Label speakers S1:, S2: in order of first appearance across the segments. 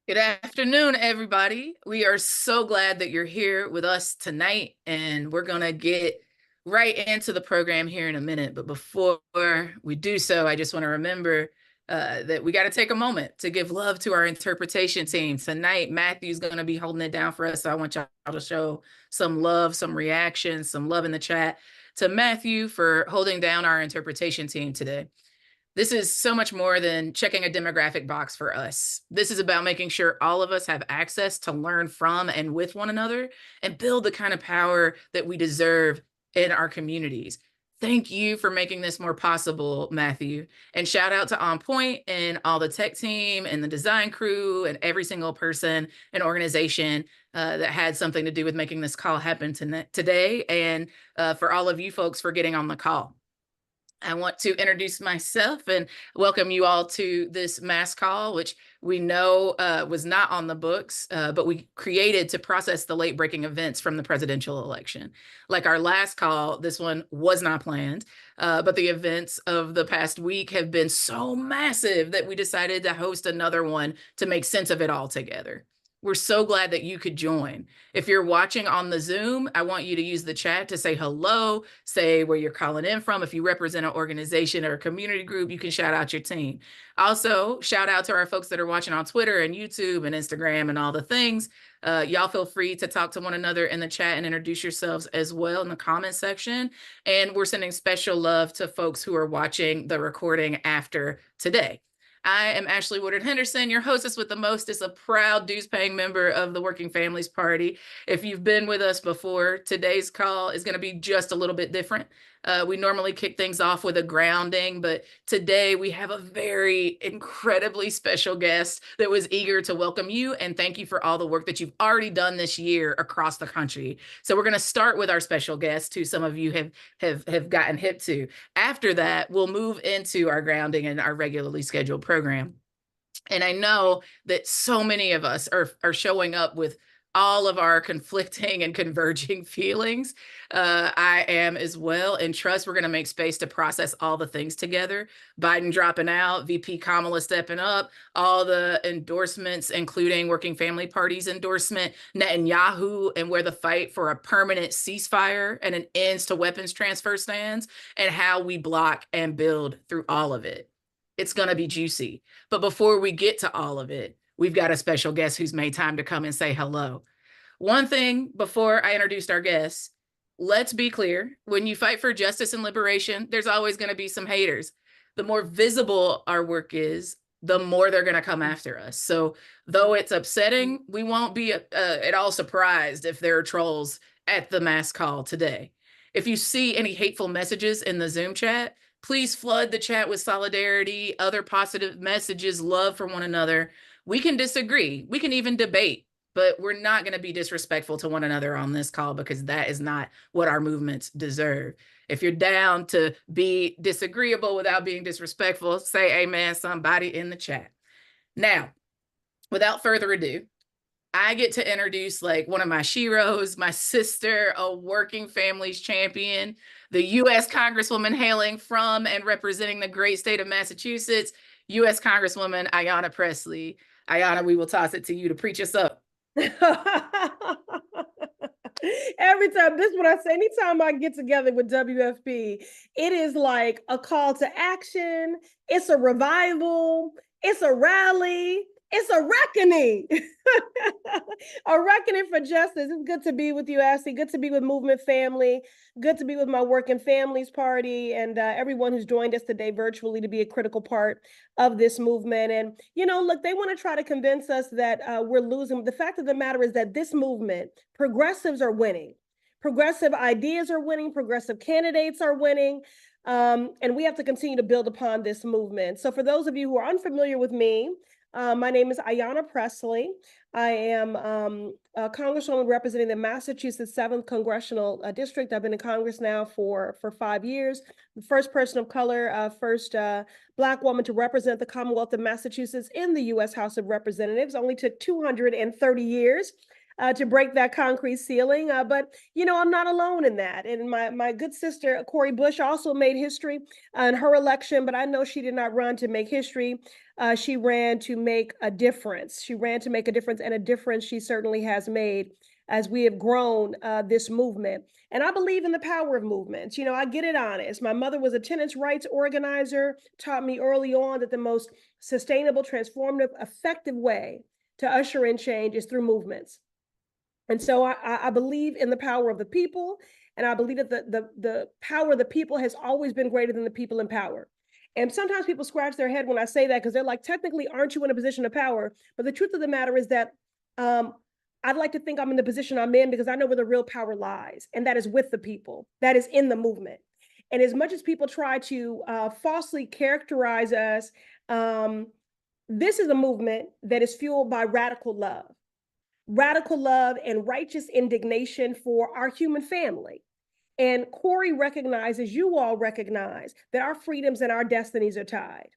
S1: Good afternoon, everybody. We are so glad that you're here with us tonight, and we're going to get right into the program here in a minute. But before we do so, I just want to remember that we got to take a moment to give love to our interpretation team. Tonight, Matthew's going to be holding it down for us. So I want y'all to show some love, some reaction, some love in the chat to Matthew for holding down our interpretation team today. This is so much more than checking a demographic box for us. This is about making sure all of us have access to learn from and with one another and build the kind of power that we deserve in our communities. Thank you for making this more possible, Matthew. And shout out to On Point and all the tech team and the design crew and every single person and organization that had something to do with making this call happen today. And for all of you folks for getting on the call. I want to introduce myself and welcome you all to this mass call, which we know was not on the books, but we created to process the late breaking events from the presidential election. Like our last call, this one was not planned, but the events of the past week have been so massive that we decided to host another one to make sense of it all together. We're so glad that you could join. If you're watching on the Zoom, I want you to use the chat to say hello, say where you're calling in from. If you represent an organization or a community group, you can shout out your team. Also, shout out to our folks that are watching on Twitter and YouTube and Instagram and all the things. Y'all feel free to talk to one another in the chat and introduce yourselves as well in the comment section. And we're sending special love to folks who are watching the recording after today. I am Ashley Woodard Henderson, your hostess with the mostest, a proud dues-paying member of the Working Families Party. If you've been with us before, today's call is going to be just a little bit different. We normally kick things off with a grounding, but today we have a very incredibly special guest that was eager to welcome you and thank you for all the work that you've already done this year across the country. So we're going to start with our special guest, who some of you have gotten hip to. After that, we'll move into our grounding and our regularly scheduled program. And I know that so many of us are showing up with all of our conflicting and converging feelings. I am as well. And trust, we're going to make space to process all the things together. Biden dropping out, VP Kamala stepping up, all the endorsements, including Working Family Party's endorsement, Netanyahu, and where the fight for a permanent ceasefire and an ends to weapons transfer stands, and how we block and build through all of it. It's going to be juicy. But before we get to all of it, we've got a special guest who's made time to come and say hello. One thing before I introduced our guests, let's be clear. When you fight for justice and liberation, there's always going to be some haters. The more visible our work is, the more they're going to come after us. So though it's upsetting, we won't be at all surprised if there are trolls at the mass call today. If you see any hateful messages in the Zoom chat, please flood the chat with solidarity, other positive messages, love for one another. We can disagree. We can even debate, but we're not going to be disrespectful to one another on this call because that is not what our movements deserve. If you're down to be disagreeable without being disrespectful, say amen, somebody in the chat. Now, without further ado, I get to introduce like one of my sheroes, my sister, a Working Families champion, the U.S. Congresswoman hailing from and representing the great state of Massachusetts, U.S. Congresswoman Ayanna Pressley. Ayanna, we will toss it to you to preach us up.
S2: Every time, this is what I say, anytime I get together with WFP, it is like a call to action, it's a revival, it's a rally, it's a reckoning. A reckoning for justice. It's good to be with you, Ashley. Good to be with Movement Family. Good to be with my Working Families Party and everyone who's joined us today virtually to be a critical part of this movement. And, you know, look, they want to try to convince us that we're losing. The fact of the matter is that this movement, progressives are winning. Progressive ideas are winning. Progressive candidates are winning. And we have to continue to build upon this movement. So for those of you who are unfamiliar with me, my name is Ayanna Pressley. I am a Congresswoman representing the Massachusetts 7th Congressional District. I've been in Congress now for 5 years. The first person of color, first Black woman to represent the Commonwealth of Massachusetts in the U.S. House of Representatives. Only took 230 years. to break that concrete ceiling. But, I'm not alone in that. And my good sister, Cori Bush, also made history in her election, but I know she did not run to make history. She ran to make a difference. She ran to make a difference, and a difference she certainly has made as we have grown this movement. And I believe in the power of movements. I get it honest. My mother was a tenants' rights organizer, taught me early on that the most sustainable, transformative, effective way to usher in change is through movements. And so I believe in the power of the people, and I believe that the power of the people has always been greater than the people in power. And sometimes people scratch their head when I say that, because they're like, technically, aren't you in a position of power? But the truth of the matter is that I'd like to think I'm in the position I'm in because I know where the real power lies, and that is with the people, that is in the movement. And as much as people try to falsely characterize us, this is a movement that is fueled by radical love and righteous indignation for our human family. And Cori recognizes, you all recognize, that our freedoms and our destinies are tied.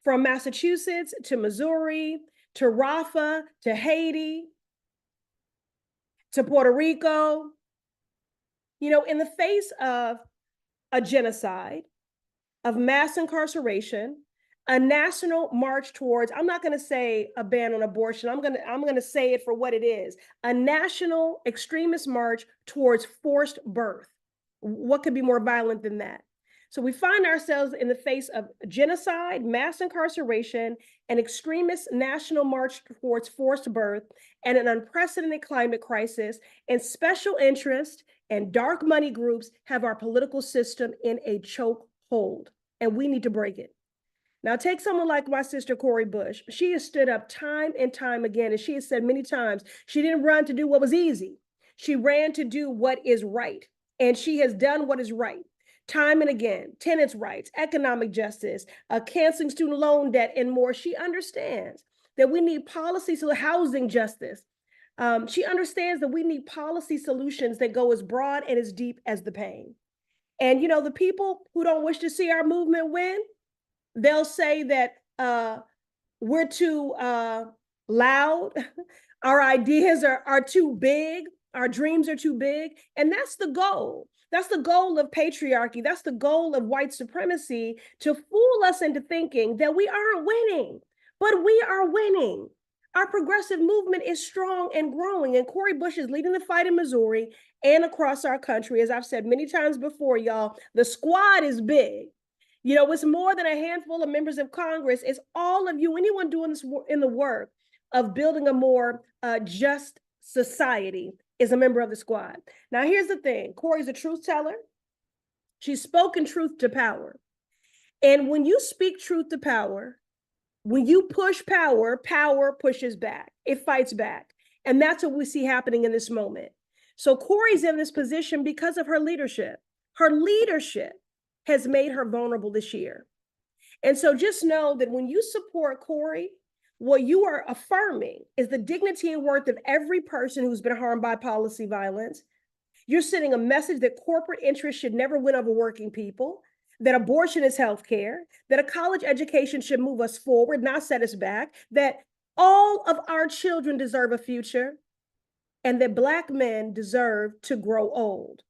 S2: From Massachusetts to Missouri to Rafah to Haiti to Puerto Rico, in the face of a genocide, of mass incarceration, a national march towards, I'm not going to say a ban on abortion, I'm going to say it for what it is, a national extremist march towards forced birth. What could be more violent than that? So we find ourselves in the face of genocide, mass incarceration, an extremist national march towards forced birth, and an unprecedented climate crisis, and special interest and dark money groups have our political system in a chokehold, and we need to break it. Now, take someone like my sister, Cori Bush. She has stood up time and time again, and she has said many times, she didn't run to do what was easy. She ran to do what is right, and she has done what is right. Time and again, tenants' rights, economic justice, canceling student loan debt, and more. She understands that we need policy, so housing justice. She understands that we need policy solutions that go as broad and as deep as the pain. And, the people who don't wish to see our movement win, they'll say that we're too loud, our ideas are too big, our dreams are too big, and that's the goal. That's the goal of patriarchy. That's the goal of white supremacy, to fool us into thinking that we aren't winning, but we are winning. Our progressive movement is strong and growing, and Cori Bush is leading the fight in Missouri and across our country. As I've said many times before, y'all, the squad is big. It's more than a handful of members of Congress. It's all of you, anyone doing this in the work of building a more just society is a member of the squad. Now, here's the thing. Cori's a truth teller. She's spoken truth to power. And when you speak truth to power, when you push power, power pushes back. It fights back. And that's what we see happening in this moment. So Cori's in this position because of her leadership. Her leadership has made her vulnerable this year. And so just know that when you support Cori, what you are affirming is the dignity and worth of every person who's been harmed by policy violence. You're sending a message that corporate interests should never win over working people, that abortion is healthcare, that a college education should move us forward, not set us back, that all of our children deserve a future, and that Black men deserve to grow old.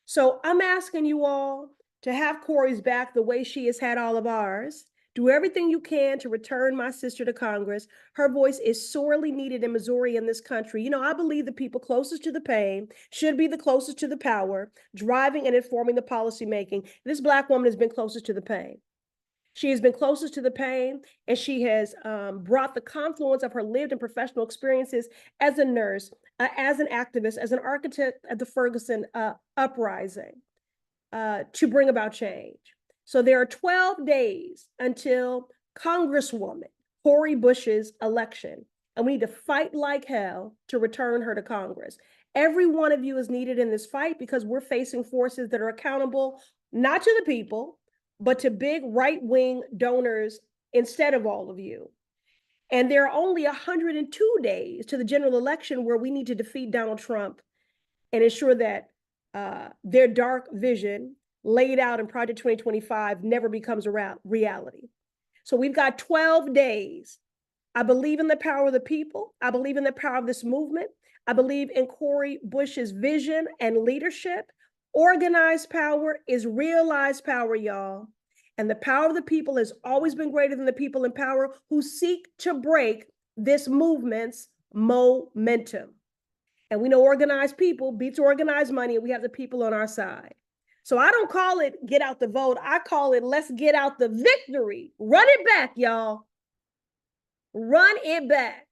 S2: So I'm asking you all to have Cori's back the way she has had all of ours. Do everything you can to return my sister to Congress. Her voice is sorely needed in Missouri and this country. I believe the people closest to the pain should be the closest to the power, driving and informing the policymaking. This Black woman has been closest to the pain. She has been closest to the pain, and she has brought the confluence of her lived and professional experiences as a nurse, as an activist, as an architect at the Ferguson uprising to bring about change. So there are 12 days until Congresswoman Cori Bush's election, and we need to fight like hell to return her to Congress. Every one of you is needed in this fight because we're facing forces that are accountable not to the people, but to big right-wing donors instead of all of you. And there are only 102 days to the general election where we need to defeat Donald Trump and ensure that their dark vision laid out in Project 2025 never becomes a reality. So we've got 12 days. I believe in the power of the people. I believe in the power of this movement. I believe in Cori Bush's vision and leadership. Organized power is realized power, y'all. And the power of the people has always been greater than the people in power who seek to break this movement's momentum. And we know organized people beats organized money, and we have the people on our side. So I don't call it get out the vote. I call it let's get out the victory. Run it back, y'all. Run it back.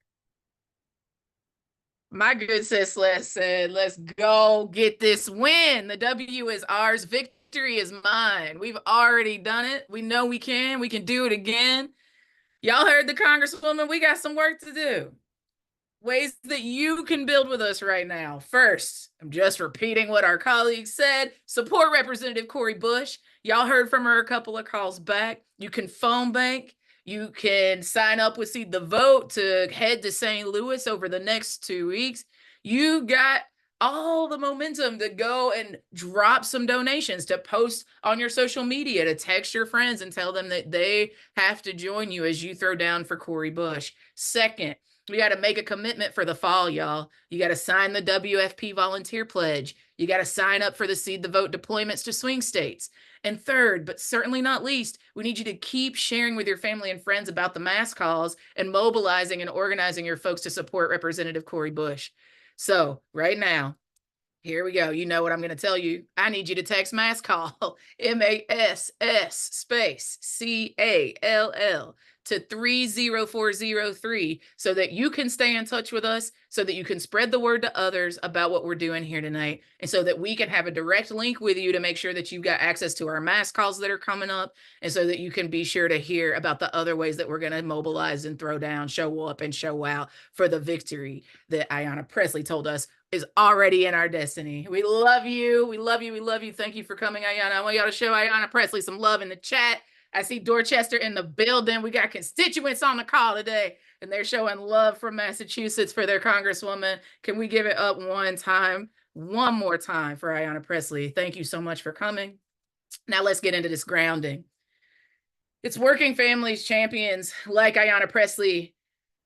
S1: My good sis Les said, let's go get this win. The W is ours. Victory is mine. We've already done it. We know we can. We can do it again. Y'all heard the Congresswoman. We got some work to do. Ways that you can build with us right now. First, I'm just repeating what our colleagues said. Support Representative Cori Bush. Y'all heard from her a couple of calls back. You can phone bank. You can sign up with Seed the Vote to head to St. Louis over the next 2 weeks. You got all the momentum to go and drop some donations, to post on your social media, to text your friends and tell them that they have to join you as you throw down for Cori Bush. Second, we got to make a commitment for the fall, y'all. You got to sign the WFP volunteer pledge. You got to sign up for the Seed the Vote deployments to swing states. And third, but certainly not least, we need you to keep sharing with your family and friends about the mass calls and mobilizing and organizing your folks to support Representative Cori Bush. So right now, here we go. You know what I'm going to tell you. I need you to text mass call, MASS space CALL to 30403 so that you can stay in touch with us, so that you can spread the word to others about what we're doing here tonight, and so that we can have a direct link with you to make sure that you've got access to our mass calls that are coming up, and so that you can be sure to hear about the other ways that we're going to mobilize and throw down, show up, and show out for the victory that Ayanna Pressley told us is already in our destiny. We love you. We love you. We love you. Thank you for coming, Ayanna. I want y'all to show Ayanna Pressley some love in the chat. I see Dorchester in the building. We got constituents on the call today, and they're showing love from Massachusetts for their Congresswoman. Can we give it up one more time for Ayanna Pressley? Thank you so much for coming. Now let's get into this grounding. It's working families champions like Ayanna Pressley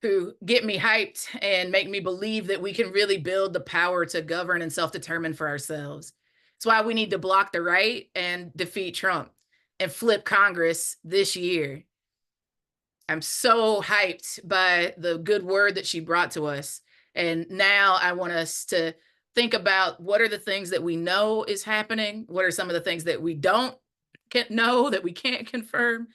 S1: who get me hyped and make me believe that we can really build the power to govern and self-determine for ourselves. It's why we need to block the right and defeat Trump and flip Congress this year. I'm so hyped by the good word that she brought to us. And now I want us to think about what are the things that we know is happening? What are some of the things that we don't know, that we can't confirm?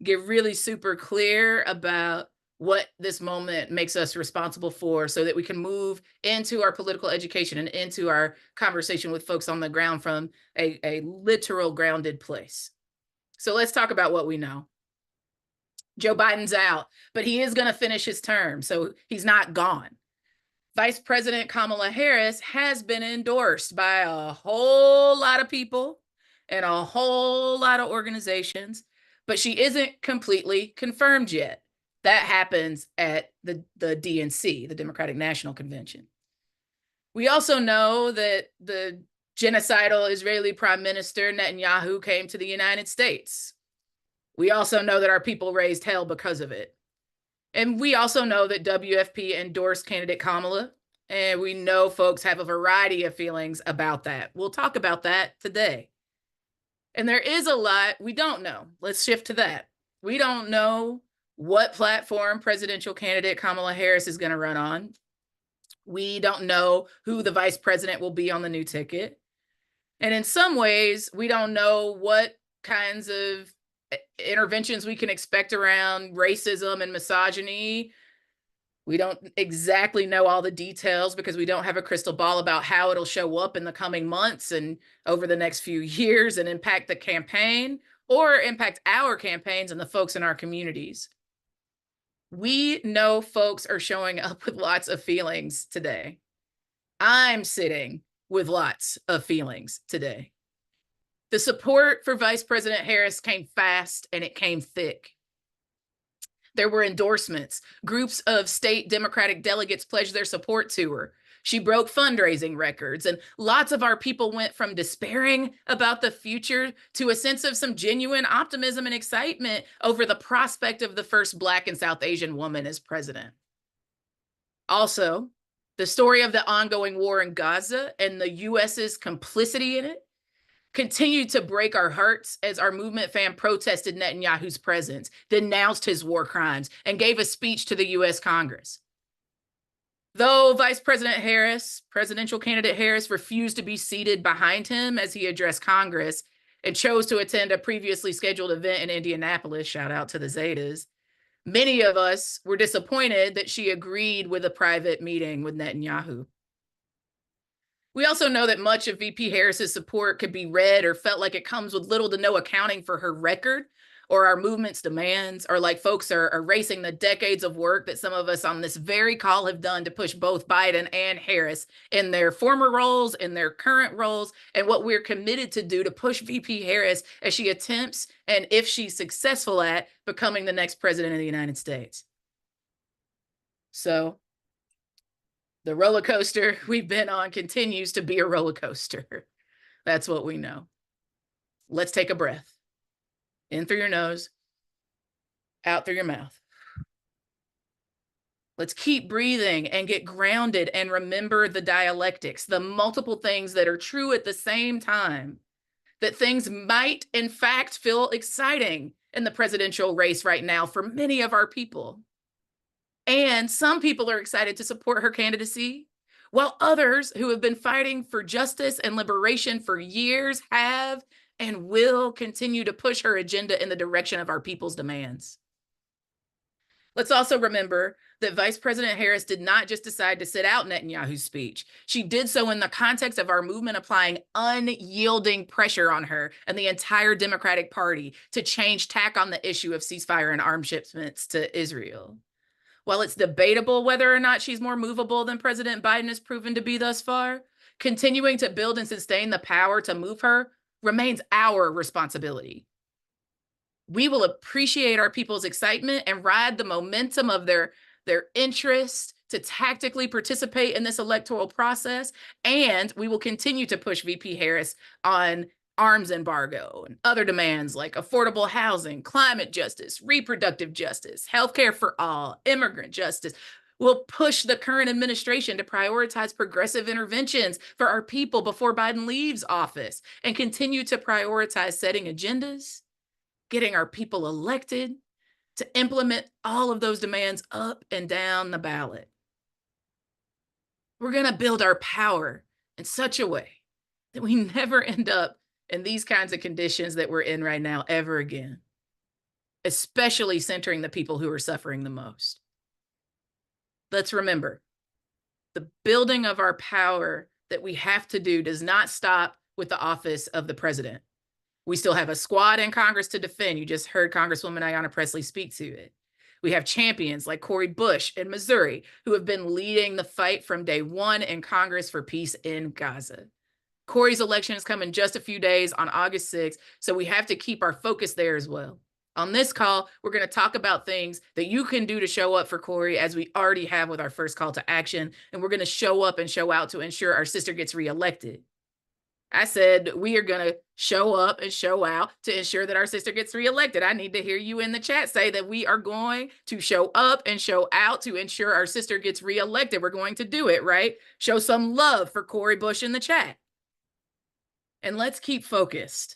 S1: Get really super clear about what this moment makes us responsible for so that we can move into our political education and into our conversation with folks on the ground from a literal grounded place. So let's talk about what we know. Joe Biden's out, but he is going to finish his term, so he's not gone. Vice President Kamala Harris has been endorsed by a whole lot of people and a whole lot of organizations, but she isn't completely confirmed yet. That happens at the DNC, the Democratic National Convention. We also know that the genocidal Israeli Prime Minister Netanyahu came to the United States. We also know that our people raised hell because of it. And we also know that WFP endorsed candidate Kamala, and we know folks have a variety of feelings about that. We'll talk about that today. And there is a lot we don't know. Let's shift to that. We don't know what platform presidential candidate Kamala Harris is going to run on. We don't know who the vice president will be on the new ticket. And in some ways, we don't know what kinds of interventions we can expect around racism and misogyny. We don't exactly know all the details because we don't have a crystal ball about how it'll show up in the coming months and over the next few years and impact the campaign or impact our campaigns and the folks in our communities. We know folks are showing up with lots of feelings today. I'm sitting with lots of feelings today. The support for Vice President Harris came fast and it came thick. There were endorsements. Groups of state Democratic delegates pledged their support to her. She broke fundraising records, and lots of our people went from despairing about the future to a sense of some genuine optimism and excitement over the prospect of the first Black and South Asian woman as president. Also, The story of the ongoing war in Gaza and the US's complicity in it continued to break our hearts as our movement fam protested Netanyahu's presence, denounced his war crimes, and gave a speech to the US Congress. Though Vice President Harris, presidential candidate Harris, refused to be seated behind him as he addressed Congress and chose to attend a previously scheduled event in Indianapolis, shout out to the Zetas, many of us were disappointed that she agreed with a private meeting with Netanyahu. We also know that much of VP Harris's support could be read or felt like it comes with little to no accounting for her record or our movement's demands, or like folks are erasing the decades of work that some of us on this very call have done to push both Biden and Harris in their former roles, in their current roles, and what we're committed to do to push VP Harris as she attempts, and if she's successful at, becoming the next president of the United States. So the roller coaster we've been on continues to be a roller coaster. That's what we know. Let's take a breath. In through your nose, out through your mouth. Let's keep breathing and get grounded and remember the dialectics, the multiple things that are true at the same time, that things might, in fact, feel exciting in the presidential race right now for many of our people. And some people are excited to support her candidacy, while others who have been fighting for justice and liberation for years have and will continue to push her agenda in the direction of our people's demands. Let's also remember that Vice President Harris did not just decide to sit out Netanyahu's speech. She did so in the context of our movement applying unyielding pressure on her and the entire Democratic Party to change tack on the issue of ceasefire and arms shipments to Israel. While it's debatable whether or not she's more movable than President Biden has proven to be thus far, continuing to build and sustain the power to move her remains our responsibility. We will appreciate our people's excitement and ride the momentum of their interest to tactically participate in this electoral process, and we will continue to push VP Harris on arms embargo and other demands like affordable housing, climate justice, reproductive justice, healthcare for all, immigrant justice. We'll push the current administration to prioritize progressive interventions for our people before Biden leaves office and continue to prioritize setting agendas, getting our people elected, to implement all of those demands up and down the ballot. We're going to build our power in such a way that we never end up in these kinds of conditions that we're in right now ever again, especially centering the people who are suffering the most. Let's remember, the building of our power that we have to do does not stop with the office of the president. We still have a squad in Congress to defend. You just heard Congresswoman Ayanna Pressley speak to it. We have champions like Cori Bush in Missouri who have been leading the fight from day one in Congress for peace in Gaza. Cori's election is coming just a few days on August 6th, so we have to keep our focus there as well. On this call, we're going to talk about things that you can do to show up for Cori, as we already have with our first call to action, and we're going to show up and show out to ensure our sister gets reelected. I said we are going to show up and show out to ensure that our sister gets reelected. I need to hear you in the chat say that we are going to show up and show out to ensure our sister gets reelected. We're going to do it, right? Show some love for Cori Bush in the chat. And let's keep focused.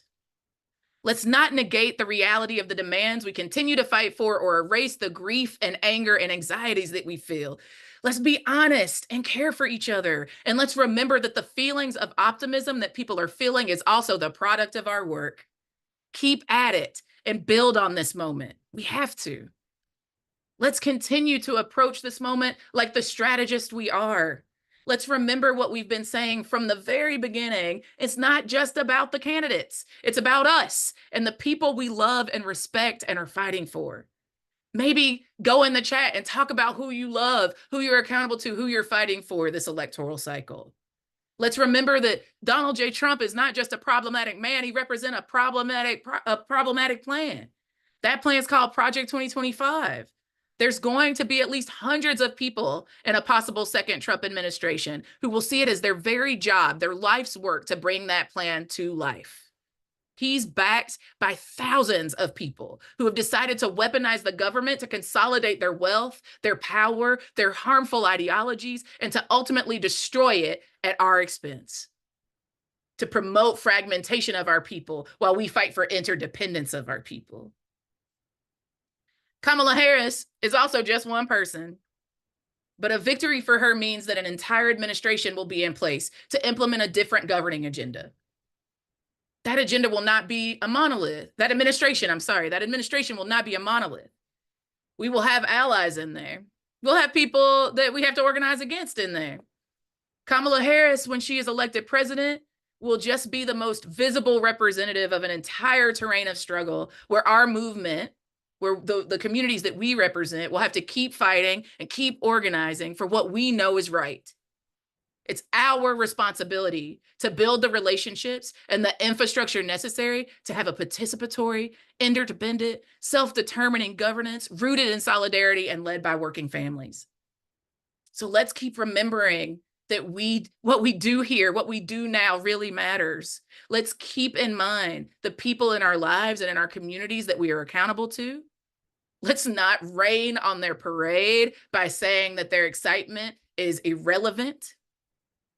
S1: Let's not negate the reality of the demands we continue to fight for or erase the grief and anger and anxieties that we feel. Let's be honest and care for each other. And let's remember that the feelings of optimism that people are feeling is also the product of our work. Keep at it and build on this moment. We have to. Let's continue to approach this moment like the strategist we are. Let's remember what we've been saying from the very beginning. It's not just about the candidates. It's about us and the people we love and respect and are fighting for. Maybe go in the chat and talk about who you love, who you're accountable to, who you're fighting for this electoral cycle. Let's remember that Donald J. Trump is not just a problematic man. He represents a problematic plan. That plan is called Project 2025. There's going to be at least hundreds of people in a possible second Trump administration who will see it as their very job, their life's work to bring that plan to life. He's backed by thousands of people who have decided to weaponize the government to consolidate their wealth, their power, their harmful ideologies, and to ultimately destroy it at our expense, to promote fragmentation of our people while we fight for interdependence of our people. Kamala Harris is also just one person, but a victory for her means that an entire administration will be in place to implement a different governing agenda. That agenda will not be a monolith. That administration will not be a monolith. We will have allies in there. We'll have people that we have to organize against in there. Kamala Harris, when she is elected president, will just be the most visible representative of an entire terrain of struggle where our movement, where the communities that we represent will have to keep fighting and keep organizing for what we know is right. It's our responsibility to build the relationships and the infrastructure necessary to have a participatory, interdependent, self-determining governance rooted in solidarity and led by working families. So let's keep remembering that what we do here, what we do now really matters. Let's keep in mind the people in our lives and in our communities that we are accountable to. Let's not rain on their parade by saying that their excitement is irrelevant,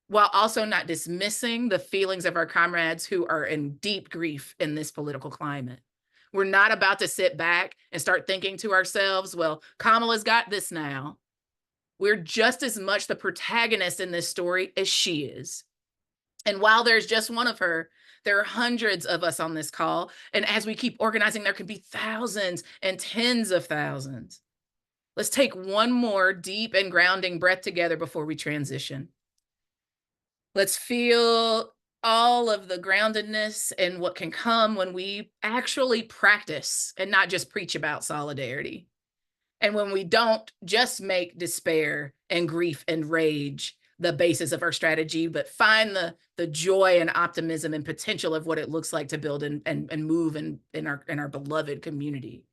S1: while also not dismissing the feelings of our comrades who are in deep grief in this political climate. We're not about to sit back and start thinking to ourselves, well, Kamala's got this now. We're just as much the protagonist in this story as she is. And while there's just one of her, there are hundreds of us on this call. And as we keep organizing, there could be thousands and tens of thousands. Let's take one more deep and grounding breath together before we transition. Let's feel all of the groundedness and what can come when we actually practice and not just preach about solidarity. And when we don't just make despair and grief and rage the basis of our strategy, but find the joy and optimism and potential of what it looks like to build and move in our beloved community.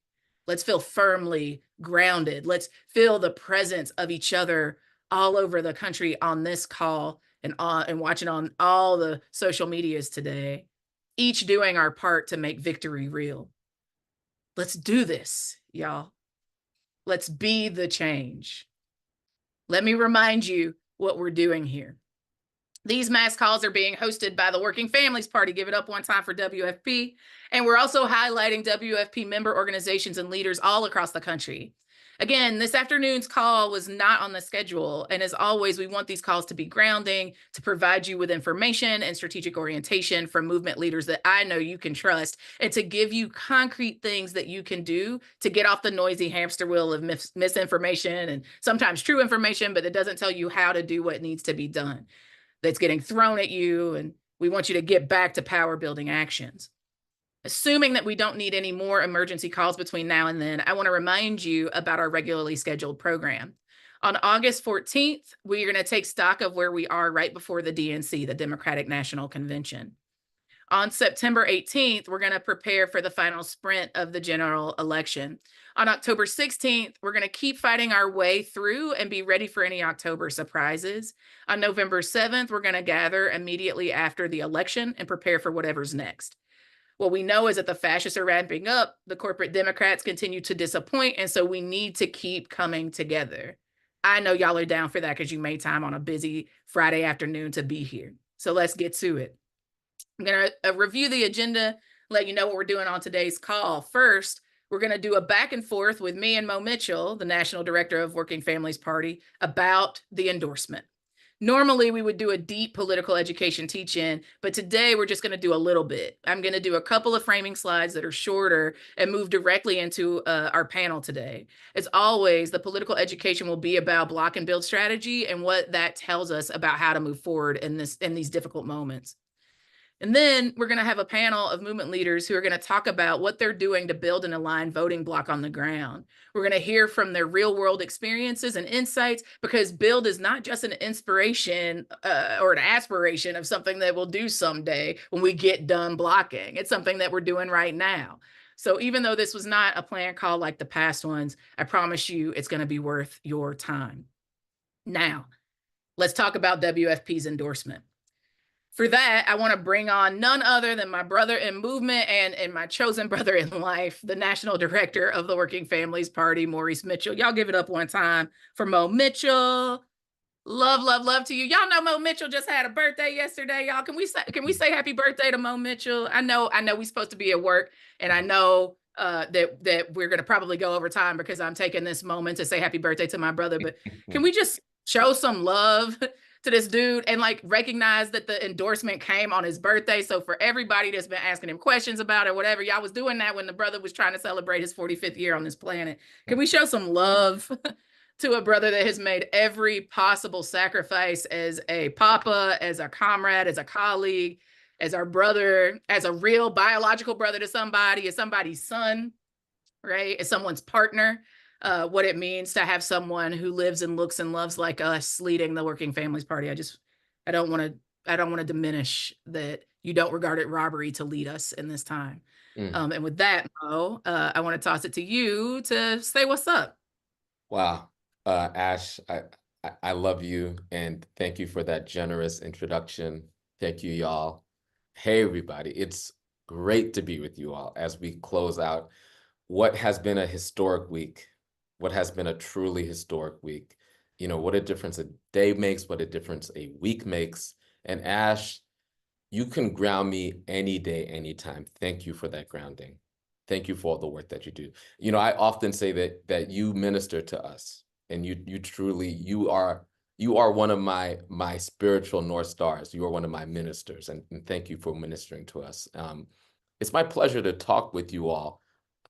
S1: Let's feel firmly grounded. Let's feel the presence of each other all over the country on this call and watching on all the social medias today, each doing our part to make victory real. Let's do this, y'all. Let's be the change. Let me remind you what we're doing here. These mass calls are being hosted by the Working Families Party. Give it up one time for WFP. And we're also highlighting WFP member organizations and leaders all across the country. Again, this afternoon's call was not on the schedule. And as always, we want these calls to be grounding, to provide you with information and strategic orientation from movement leaders that I know you can trust, and to give you concrete things that you can do to get off the noisy hamster wheel of misinformation and sometimes true information, but it doesn't tell you how to do what needs to be done. That's getting thrown at you, and we want you to get back to power building actions. Assuming that we don't need any more emergency calls between now and then, I want to remind you about our regularly scheduled program. On August 14th, we are going to take stock of where we are right before the DNC, the Democratic National Convention. On September 18th, we're going to prepare for the final sprint of the general election. On October 16th, we're going to keep fighting our way through and be ready for any October surprises. On November 7th, we're going to gather immediately after the election and prepare for whatever's next. What we know is that the fascists are ramping up, the corporate Democrats continue to disappoint, and so we need to keep coming together. I know y'all are down for that because you made time on a busy Friday afternoon to be here. So let's get to it. I'm going to review the agenda, let you know what we're doing on today's call. First, we're going to do a back and forth with me and Mo Mitchell, the National Director of Working Families Party, about the endorsement. Normally, we would do a deep political education teach-in, but today we're just going to do a little bit. I'm going to do a couple of framing slides that are shorter and move directly into our panel today. As always, the political education will be about block and build strategy and what that tells us about how to move forward in these difficult moments. And then we're going to have a panel of movement leaders who are going to talk about what they're doing to build an aligned voting bloc on the ground. We're going to hear from their real world experiences and insights, because build is not just an inspiration or an aspiration of something that we'll do someday when we get done blocking. It's something that we're doing right now. So even though this was not a planned call like the past ones, I promise you it's going to be worth your time. Now, let's talk about WFP's endorsement. for that, I want to bring on none other than my brother in movement and my chosen brother in life, the national director of the Working Families Party, Maurice Mitchell. Y'all give it up one time for Mo Mitchell. Love, love, love to you. Y'all know Mo Mitchell just had a birthday yesterday. Y'all, can we say happy birthday to Mo Mitchell? I know we're supposed to be at work, and I know that we're gonna probably go over time because I'm taking this moment to say happy birthday to my brother. But can we just show some love to this dude and like recognize that the endorsement came on his birthday? So for everybody that's been asking him questions about it, whatever, y'all was doing that when the brother was trying to celebrate his 45th year on this planet. Can we show some love to a brother that has made every possible sacrifice as a papa, as a comrade, as a colleague, as our brother, as a real biological brother to somebody, as somebody's son, right? As someone's partner, what it means to have someone who lives and looks and loves like us leading the Working Families Party. I don't want to diminish that you don't regard it robbery to lead us in this time. And with that, Mo, I want to toss it to you to say what's up.
S3: Wow. Ash, I love you, and thank you for that generous introduction. Thank you, y'all. Hey, everybody. It's great to be with you all as we close out what has been a historic week, what has been a truly historic week. You know, what a difference a day makes, what a difference a week makes. And Ash, you can ground me any day, anytime. Thank you for that grounding. Thank you for all the work that you do. You know, I often say that you minister to us. And you truly, you are one of my spiritual North Stars. You are one of my ministers, and thank you for ministering to us. It's my pleasure to talk with you all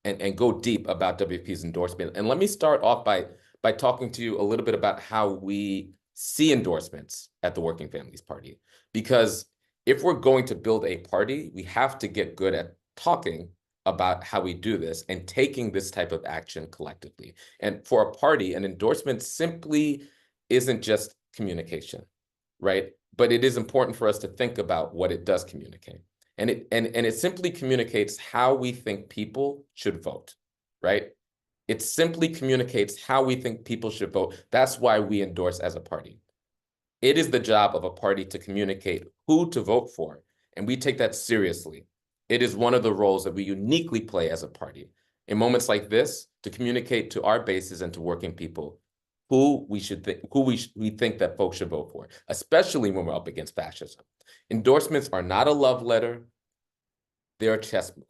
S3: and go deep about WFP's endorsement. And let me start off by talking to you a little bit about how we see endorsements at the Working Families Party. Because if we're going to build a party, we have to get good at talking about how we do this and taking this type of action collectively. And for a party, an endorsement simply isn't just communication, right? But it is important for us to think about what it does communicate. And it simply communicates how we think people should vote, right? It simply communicates how we think people should vote. That's why we endorse as a party. It is the job of a party to communicate who to vote for, and we take that seriously. It is one of the roles that we uniquely play as a party. In moments like this, to communicate to our bases and to working people who we think that folks should vote for, especially when we're up against fascism. Endorsements are not a love letter, they're a chess move.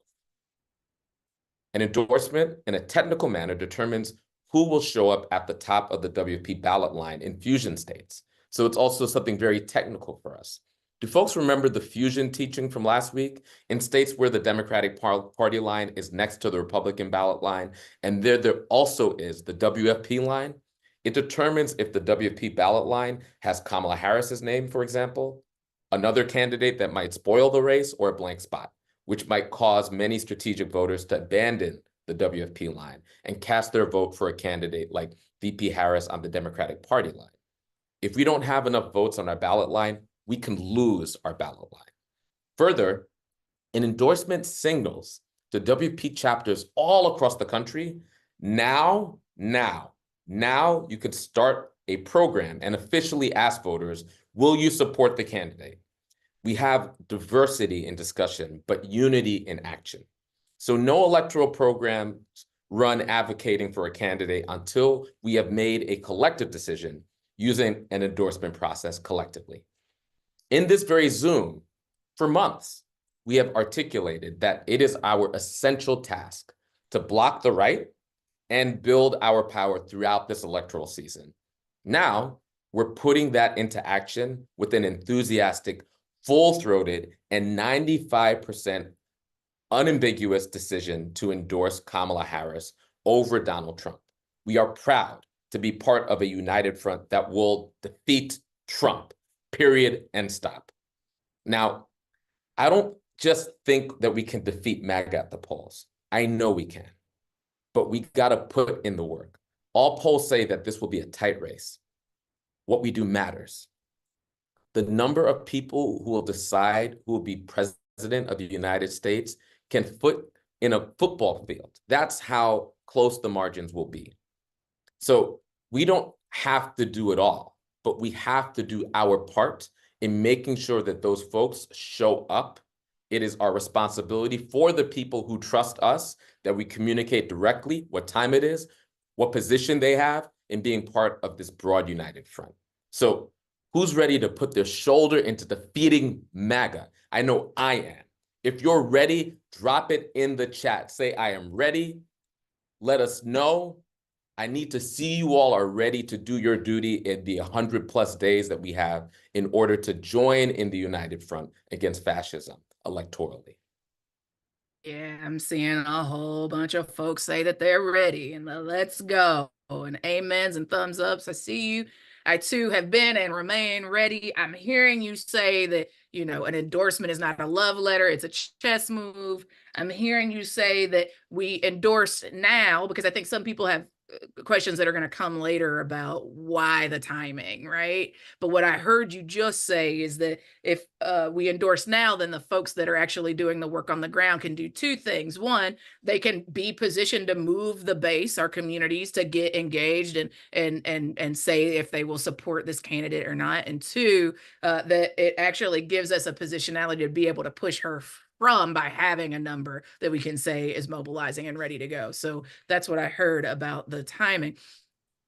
S3: An endorsement in a technical manner determines who will show up at the top of the WFP ballot line in fusion states. So it's also something very technical for us. Do folks remember the fusion teaching from last week? In states where the Democratic Party line is next to the Republican ballot line, and there also is the WFP line, it determines if the WFP ballot line has Kamala Harris's name, for example, another candidate that might spoil the race, or a blank spot, which might cause many strategic voters to abandon the WFP line and cast their vote for a candidate like VP Harris on the Democratic Party line. If we don't have enough votes on our ballot line, we can lose our ballot line. Further, an endorsement signals to WP chapters all across the country, now you can start a program and officially ask voters, will you support the candidate? We have diversity in discussion, but unity in action. So no electoral programs run advocating for a candidate until we have made a collective decision using an endorsement process collectively. In this very Zoom, for months, we have articulated that it is our essential task to block the right and build our power throughout this electoral season. Now, we're putting that into action with an enthusiastic, full-throated, and 95% unambiguous decision to endorse Kamala Harris over Donald Trump. We are proud to be part of a united front that will defeat Trump. Period, and stop. Now, I don't just think that we can defeat MAGA at the polls. I know we can, but we got to put in the work. All polls say that this will be a tight race. What we do matters. The number of people who will decide who will be president of the United States can fit in a football field. That's how close the margins will be. So we don't have to do it all, but we have to do our part in making sure that those folks show up. It is our responsibility for the people who trust us that we communicate directly what time it is, what position they have in being part of this broad united front. So who's ready to put their shoulder into defeating MAGA? I know I am. If you're ready, drop it in the chat. Say, I am ready. Let us know. I need to see you all are ready to do your duty in the 100+ days that we have in order to join in the united front against fascism electorally.
S1: Yeah, I'm seeing a whole bunch of folks say that they're ready and let's go and amens and thumbs ups. I see you. I too have been and remain ready. I'm hearing you say that, you know, an endorsement is not a love letter, it's a chess move. I'm hearing you say that we endorse now because I think some people have questions that are going to come later about why the timing, right? But what I heard you just say is that if we endorse now, then the folks that are actually doing the work on the ground can do two things. One, they can be positioned to move the base, our communities, to get engaged and say if they will support this candidate or not. And two, that it actually gives us a positionality to be able to push her from by having a number that we can say is mobilizing and ready to go. So that's what I heard about the timing.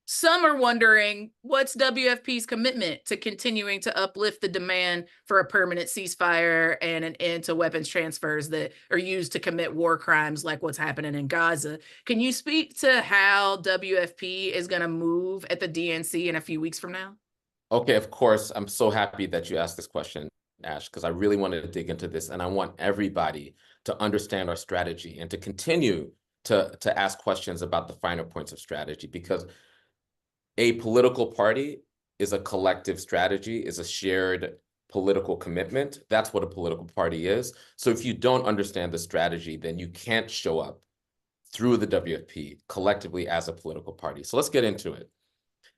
S1: Some are wondering what's WFP's commitment to continuing to uplift the demand for a permanent ceasefire and an end to weapons transfers that are used to commit war crimes like what's happening in Gaza. Can you speak to how WFP is going to move at the DNC in a few weeks from now?
S3: Okay, of course. I'm so happy that you asked this question, Ash, because I really wanted to dig into this, and I want everybody to understand our strategy and to continue to ask questions about the finer points of strategy, because a political party is a collective strategy, is a shared political commitment. That's what a political party is. So if you don't understand the strategy, then you can't show up through the WFP collectively as a political party. So let's get into it.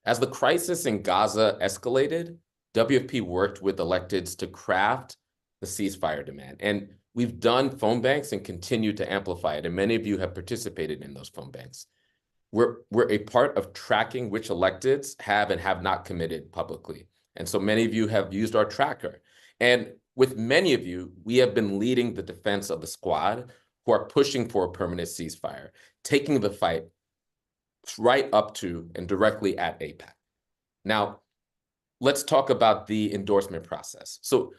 S3: As the crisis in Gaza escalated, WFP worked with electeds to craft the ceasefire demand. And we've done phone banks and continue to amplify it. And many of you have participated in those phone banks. We're a part of tracking which electeds have and have not committed publicly. And so many of you have used our tracker. And with many of you, we have been leading the defense of the squad who are pushing for a permanent ceasefire, taking the fight right up to and directly at AIPAC. Now, let's talk about the endorsement process. So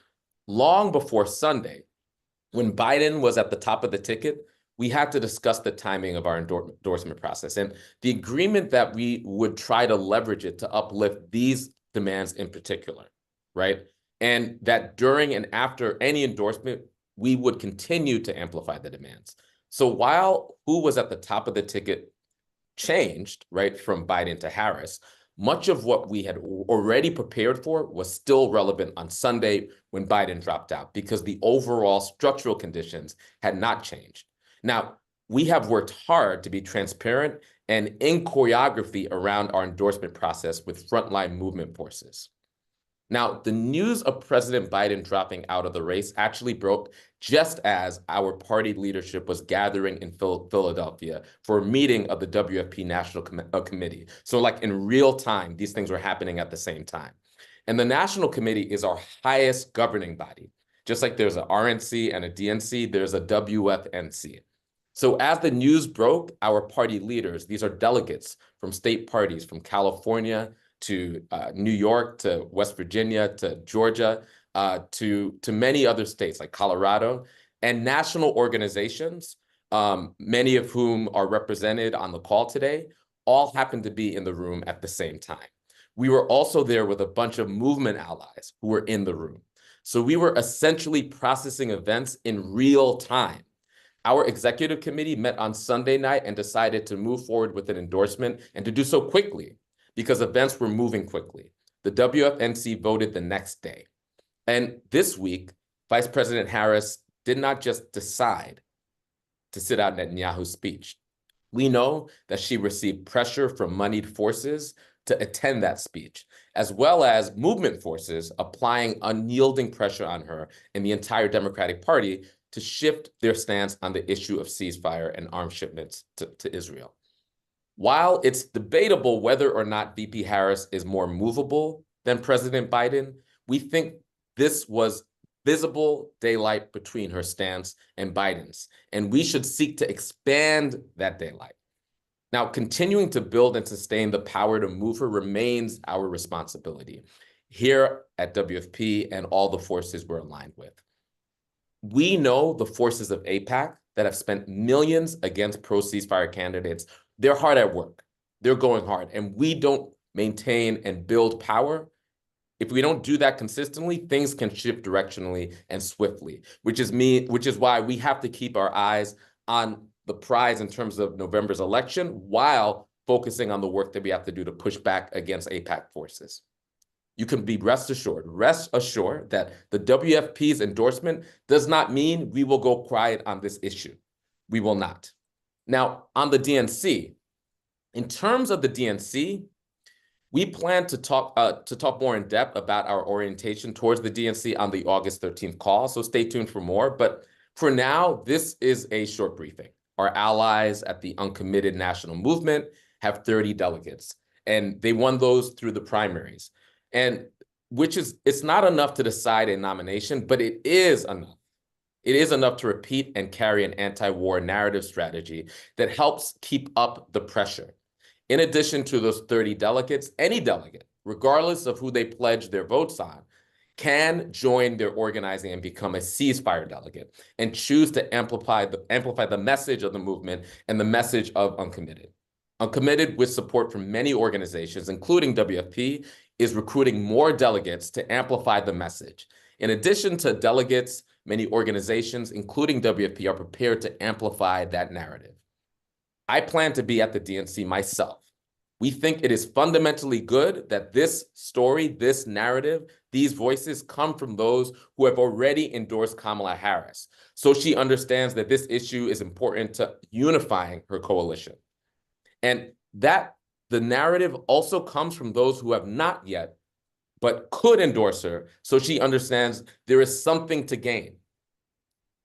S3: long before Sunday, when Biden was at the top of the ticket, we had to discuss the timing of our endorsement process and the agreement that we would try to leverage it to uplift these demands in particular, right? And that during and after any endorsement, we would continue to amplify the demands. So while who was at the top of the ticket changed, right, from Biden to Harris, much of what we had already prepared for was still relevant on Sunday when Biden dropped out, because the overall structural conditions had not changed. Now, we have worked hard to be transparent and in choreography around our endorsement process with frontline movement forces. Now, the news of President Biden dropping out of the race actually broke just as our party leadership was gathering in Philadelphia for a meeting of the WFP National Committee. So like in real time, these things were happening at the same time. And the National Committee is our highest governing body. Just like there's a RNC and a DNC, there's a WFNC. So as the news broke, our party leaders, these are delegates from state parties from California to New York, to West Virginia, to Georgia, to many other states like Colorado, and national organizations, many of whom are represented on the call today, all happen to be in the room at the same time. We were also there with a bunch of movement allies who were in the room. So we were essentially processing events in real time. Our executive committee met on Sunday night and decided to move forward with an endorsement and to do so quickly, because events were moving quickly. The WFNC voted the next day. And this week, Vice President Harris did not just decide to sit out Netanyahu's speech. We know that she received pressure from moneyed forces to attend that speech, as well as movement forces applying unyielding pressure on her and the entire Democratic Party to shift their stance on the issue of ceasefire and arms shipments to Israel. While it's debatable whether or not VP Harris is more movable than President Biden, we think this was visible daylight between her stance and Biden's, and we should seek to expand that daylight. Now, continuing to build and sustain the power to move her remains our responsibility here at WFP and all the forces we're aligned with. We know the forces of AIPAC that have spent millions against pro-ceasefire candidates. They're hard at work. They're going hard. And we don't maintain and build power. If we don't do that consistently, things can shift directionally and swiftly, which is why we have to keep our eyes on the prize in terms of November's election while focusing on the work that we have to do to push back against AIPAC forces. You can be rest assured that the WFP's endorsement does not mean we will go quiet on this issue. We will not. Now, on the DNC, in terms of the DNC, we plan to talk more in depth about our orientation towards the DNC on the August 13th call, so stay tuned for more. But for now, this is a short briefing. Our allies at the Uncommitted National Movement have 30 delegates, and they won those through the primaries. And it's not enough to decide a nomination, but it is enough. It is enough to repeat and carry an anti-war narrative strategy that helps keep up the pressure. In addition to those 30 delegates, any delegate, regardless of who they pledge their votes on, can join their organizing and become a ceasefire delegate and choose to amplify the message of the movement and the message of Uncommitted. Uncommitted, with support from many organizations, including WFP, is recruiting more delegates to amplify the message. In addition to delegates, many organizations, including WFP, are prepared to amplify that narrative. I plan to be at the DNC myself. We think it is fundamentally good that this story, this narrative, these voices come from those who have already endorsed Kamala Harris, so she understands that this issue is important to unifying her coalition. And that the narrative also comes from those who have not yet, but could endorse her, so she understands there is something to gain.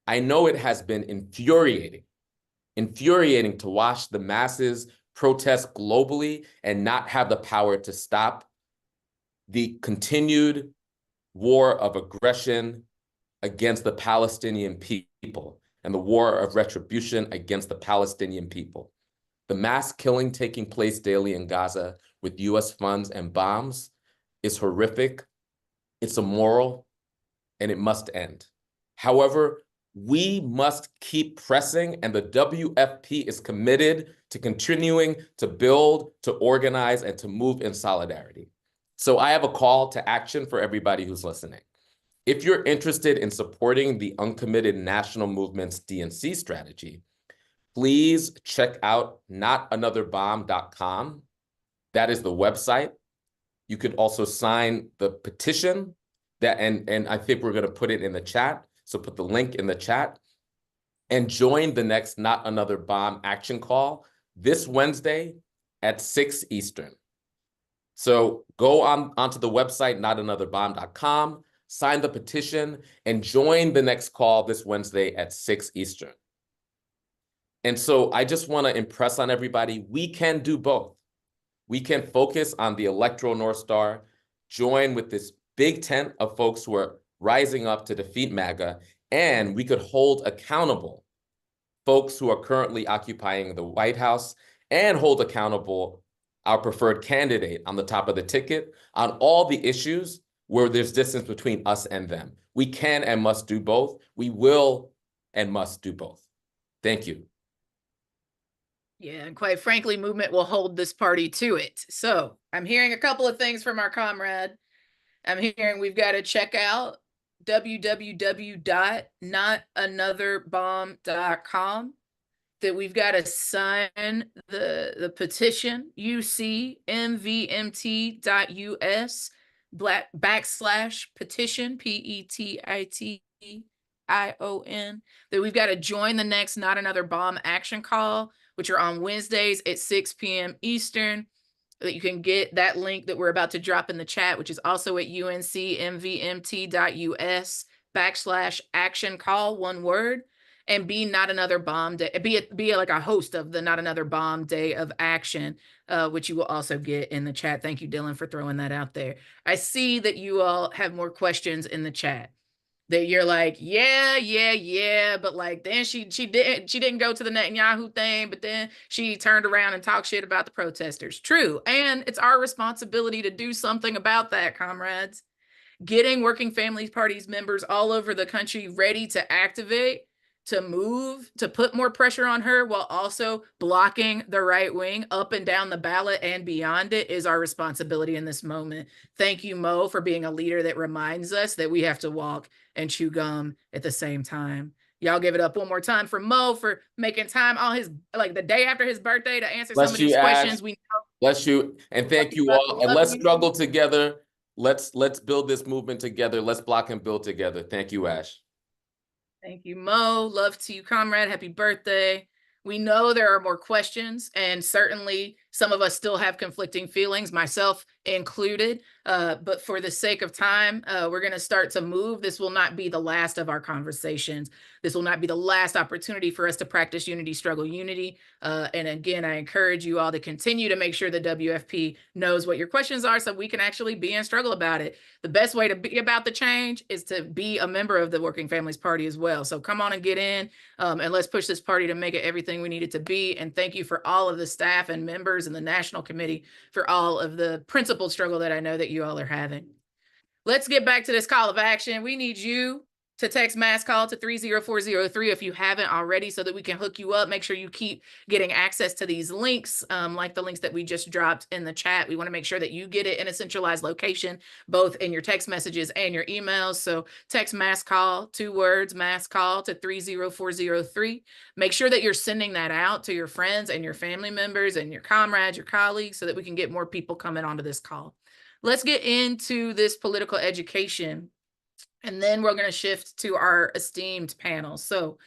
S3: I know it has been infuriating to watch the masses protest globally and not have the power to stop the continued war of aggression against the Palestinian people and the war of retribution against the Palestinian people. The mass killing taking place daily in Gaza with US funds and bombs is horrific, it's immoral, and it must end. However, we must keep pressing, and the WFP is committed to continuing to build, to organize, and to move in solidarity. So I have a call to action for everybody who's listening. If you're interested in supporting the Uncommitted National Movement's DNC strategy, please check out notanotherbomb.com. That is the website. You could also sign the petition and I think we're going to put it in the chat. So put the link in the chat and join the next Not Another Bomb action call this Wednesday at 6 Eastern. So go onto the website, notanotherbomb.com, sign the petition, and join the next call this Wednesday at 6 Eastern. And so I just want to impress on everybody, we can do both. We can focus on the electoral North Star, join with this big tent of folks who are rising up to defeat MAGA, and we could hold accountable folks who are currently occupying the White House and hold accountable our preferred candidate on the top of the ticket on all the issues where there's distance between us and them. We can and must do both. We will and must do both. Thank you.
S1: Yeah, and quite frankly, movement will hold this party to it. So I'm hearing a couple of things from our comrade. I'm hearing we've got to check out www.notanotherbomb.com, that we've got to sign the petition, ucmvmt.us/petition, PETITION, that we've got to join the next Not Another Bomb action call, which are on Wednesdays at 6 p.m. Eastern. That you can get that link that we're about to drop in the chat, which is also at uncmvmt.us/action call, one word. and be Not Another Bomb Day, be like a host of the Not Another Bomb Day of Action, which you will also get in the chat. Thank you, Dylan, for throwing that out there. I see that you all have more questions in the chat that you're like, yeah, but like then she didn't go to the Netanyahu thing, but then she turned around and talked shit about the protesters. True, and it's our responsibility to do something about that, comrades. Getting Working Families Party's members all over the country ready to activate, to move, to put more pressure on her while also blocking the right wing up and down the ballot and beyond it is our responsibility in this moment. Thank you, Mo, for being a leader that reminds us that we have to walk and chew gum at the same time. Y'all give it up one more time for Mo for making time on his, like the day after his birthday, to answer some of these questions. We know.
S3: Bless you, and thank you all. And let's struggle together. Let's build this movement together. Let's block and build together. Thank you, Ash.
S1: Thank you, Mo. Love to you, comrade. Happy birthday. We know there are more questions, and certainly some of us still have conflicting feelings, myself included. But for the sake of time, we're going to start to move. This will not be the last of our conversations. This will not be the last opportunity for us to practice unity, struggle, unity. And again, I encourage you all to continue to make sure the WFP knows what your questions are so we can actually be in struggle about it. The best way to be about the change is to be a member of the Working Families Party as well. So come on and get in, and let's push this party to make it everything we need it to be. And thank you for all of the staff and members and the National Committee for all of the principled struggle that I know that you all are having. Let's get back to this call of action. We need you to text mass call to 30403 if you haven't already, so that we can hook you up. Make sure you keep getting access to these links, like the links that we just dropped in the chat. We want to make sure that you get it in a centralized location, both in your text messages and your emails. So text mass call, 2 words, mass call to 30403. Make sure that you're sending that out to your friends and your family members and your comrades, your colleagues, so that we can get more people coming onto this call. Let's get into this political education, and then we're going to shift to our esteemed panel. So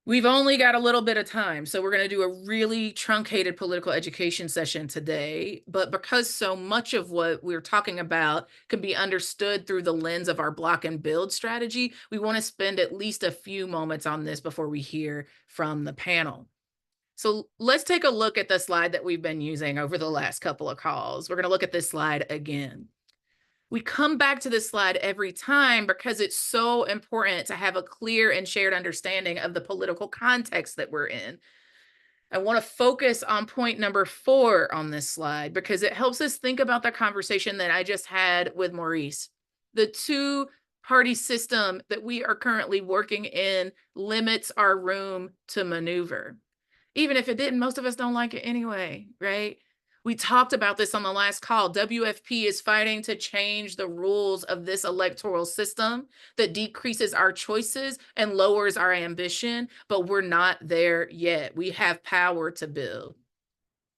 S1: we've only got a little bit of time, so we're going to do a really truncated political education session today. But because so much of what we're talking about can be understood through the lens of our block and build strategy, we want to spend at least a few moments on this before we hear from the panel. So let's take a look at the slide that we've been using over the last couple of calls. We're going to look at this slide again. We come back to this slide every time because it's so important to have a clear and shared understanding of the political context that we're in. I want to focus on point number 4 on this slide because it helps us think about the conversation that I just had with Maurice. The 2-party system that we are currently working in limits our room to maneuver. Even if it didn't, most of us don't like it anyway, right? We talked about this on the last call. WFP is fighting to change the rules of this electoral system that decreases our choices and lowers our ambition, but we're not there yet. We have power to build.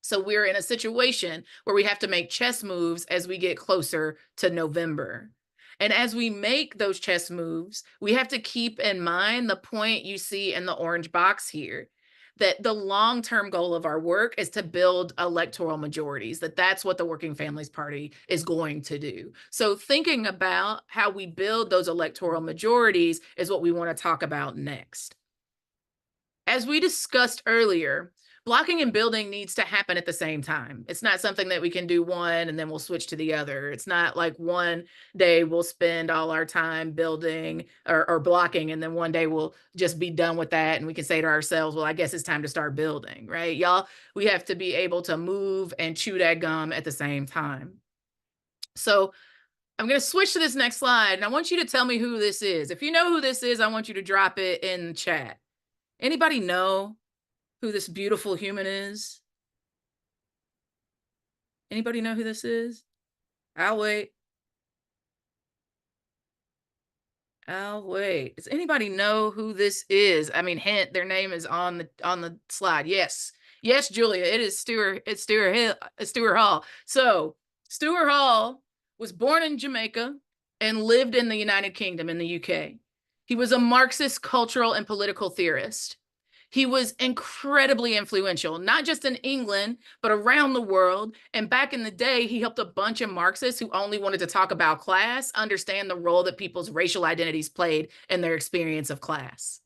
S1: So we're in a situation where we have to make chess moves as we get closer to November. And as we make those chess moves, we have to keep in mind the point you see in the orange box here, that the long-term goal of our work is to build electoral majorities, that's what the Working Families Party is going to do. So thinking about how we build those electoral majorities is what we want to talk about next. As we discussed earlier, blocking and building needs to happen at the same time. It's not something that we can do one and then we'll switch to the other. It's not like one day we'll spend all our time building or blocking, and then one day we'll just be done with that and we can say to ourselves, well, I guess it's time to start building, right? Y'all, we have to be able to move and chew that gum at the same time. So I'm going to switch to this next slide, and I want you to tell me who this is. If you know who this is, I want you to drop it in the chat. Anybody know who this beautiful human is? Anybody know who this is? I'll wait. Does anybody know who this is? I mean, hint, their name is on the slide. Yes, Julia, it is Stuart. It's Stuart Hall. So Stuart Hall was born in Jamaica and lived in the United Kingdom in the UK. He was a Marxist cultural and political theorist. He was incredibly influential, not just in England, but around the world. And back in the day, he helped a bunch of Marxists who only wanted to talk about class understand the role that people's racial identities played in their experience of class.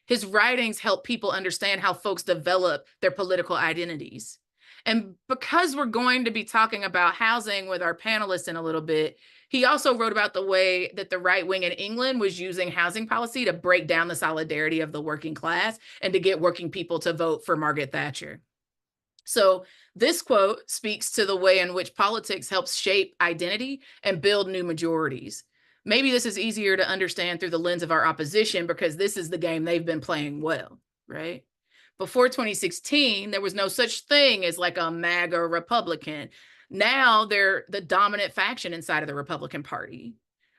S1: His writings help people understand how folks develop their political identities. And because we're going to be talking about housing with our panelists in a little bit, he also wrote about the way that the right wing in England was using housing policy to break down the solidarity of the working class and to get working people to vote for Margaret Thatcher. So this quote speaks to the way in which politics helps shape identity and build new majorities. Maybe this is easier to understand through the lens of our opposition because this is the game they've been playing well, right? Before 2016, there was no such thing as like a MAGA Republican. Now they're the dominant faction inside of the Republican Party.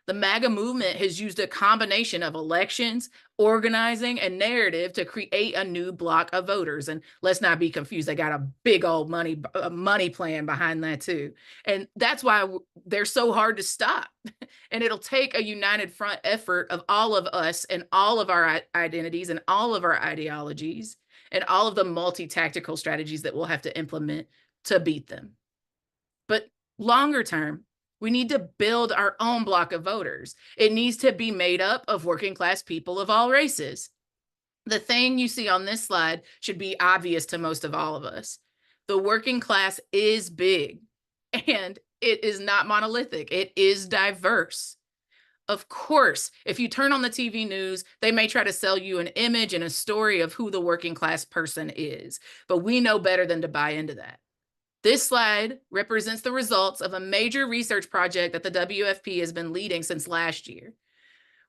S1: The MAGA movement has used a combination of elections, organizing, and narrative to create a new block of voters. And let's not be confused, they got a big old money plan behind that too. And that's why they're so hard to stop. And it'll take a united front effort of all of us and all of our identities and all of our ideologies and all of the multi-tactical strategies that we'll have to implement to beat them. But longer term, we need to build our own block of voters. It needs to be made up of working class people of all races. The thing you see on this slide should be obvious to most of all of us. The working class is big and it is not monolithic. It is diverse. Of course, if you turn on the TV news, they may try to sell you an image and a story of who the working class person is, but we know better than to buy into that. This slide represents the results of a major research project that the WFP has been leading since last year.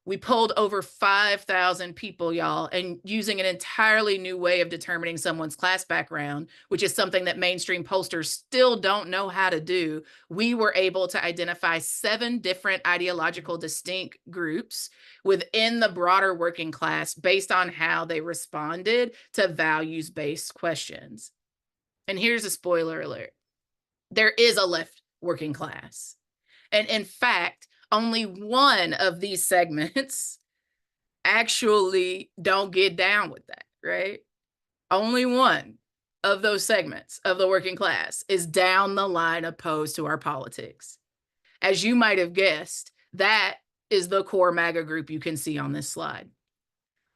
S1: We polled over 5,000 people, y'all, and using an entirely new way of determining someone's class background, which is something that mainstream pollsters still don't know how to do, we were able to identify 7 different ideological distinct groups within the broader working class based on how they responded to values-based questions. And here's a spoiler alert. There is a left working class. And in fact, only one of these segments actually don't get down with that, right? Only one of those segments of the working class is down the line opposed to our politics. As you might have guessed, that is the core MAGA group you can see on this slide.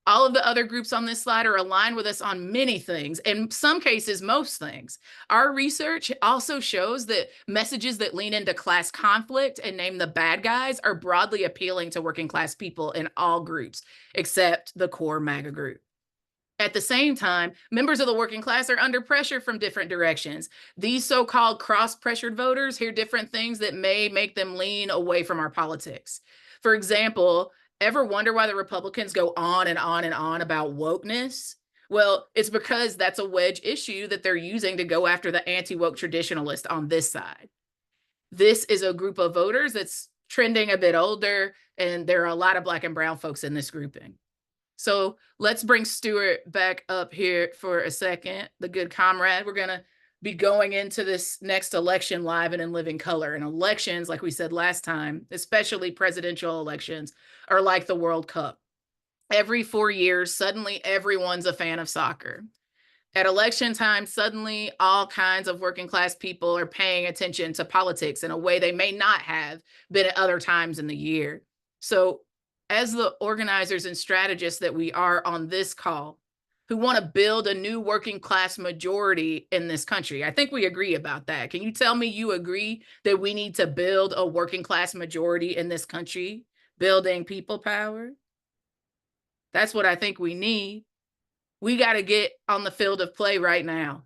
S1: All of the other groups on this slide are aligned with us on many things, in some cases, most things. Our research also shows that messages that lean into class conflict and name the bad guys are broadly appealing to working class people in all groups, except the core MAGA group. At the same time, members of the working class are under pressure from different directions. These so-called cross-pressured voters hear different things that may make them lean away from our politics. For example, ever wonder why the Republicans go on and on and on about wokeness? Well, it's because that's a wedge issue that they're using to go after the anti-woke traditionalist on this side. This is a group of voters that's trending a bit older, and there are a lot of Black and brown folks in this grouping. So let's bring Stuart back up here for a second, the good comrade. We're going to be going into this next election live and in living color. And elections, like we said last time, especially presidential elections, are like the World Cup. Every 4 years, suddenly everyone's a fan of soccer. At election time, suddenly all kinds of working class people are paying attention to politics in a way they may not have been at other times in the year. So as the organizers and strategists that we are on this call, who want to build a new working class majority in this country. I think we agree about that. Can you tell me you agree that we need to build a working class majority in this country, building people power? That's what I think we need. We got to get on the field of play right now.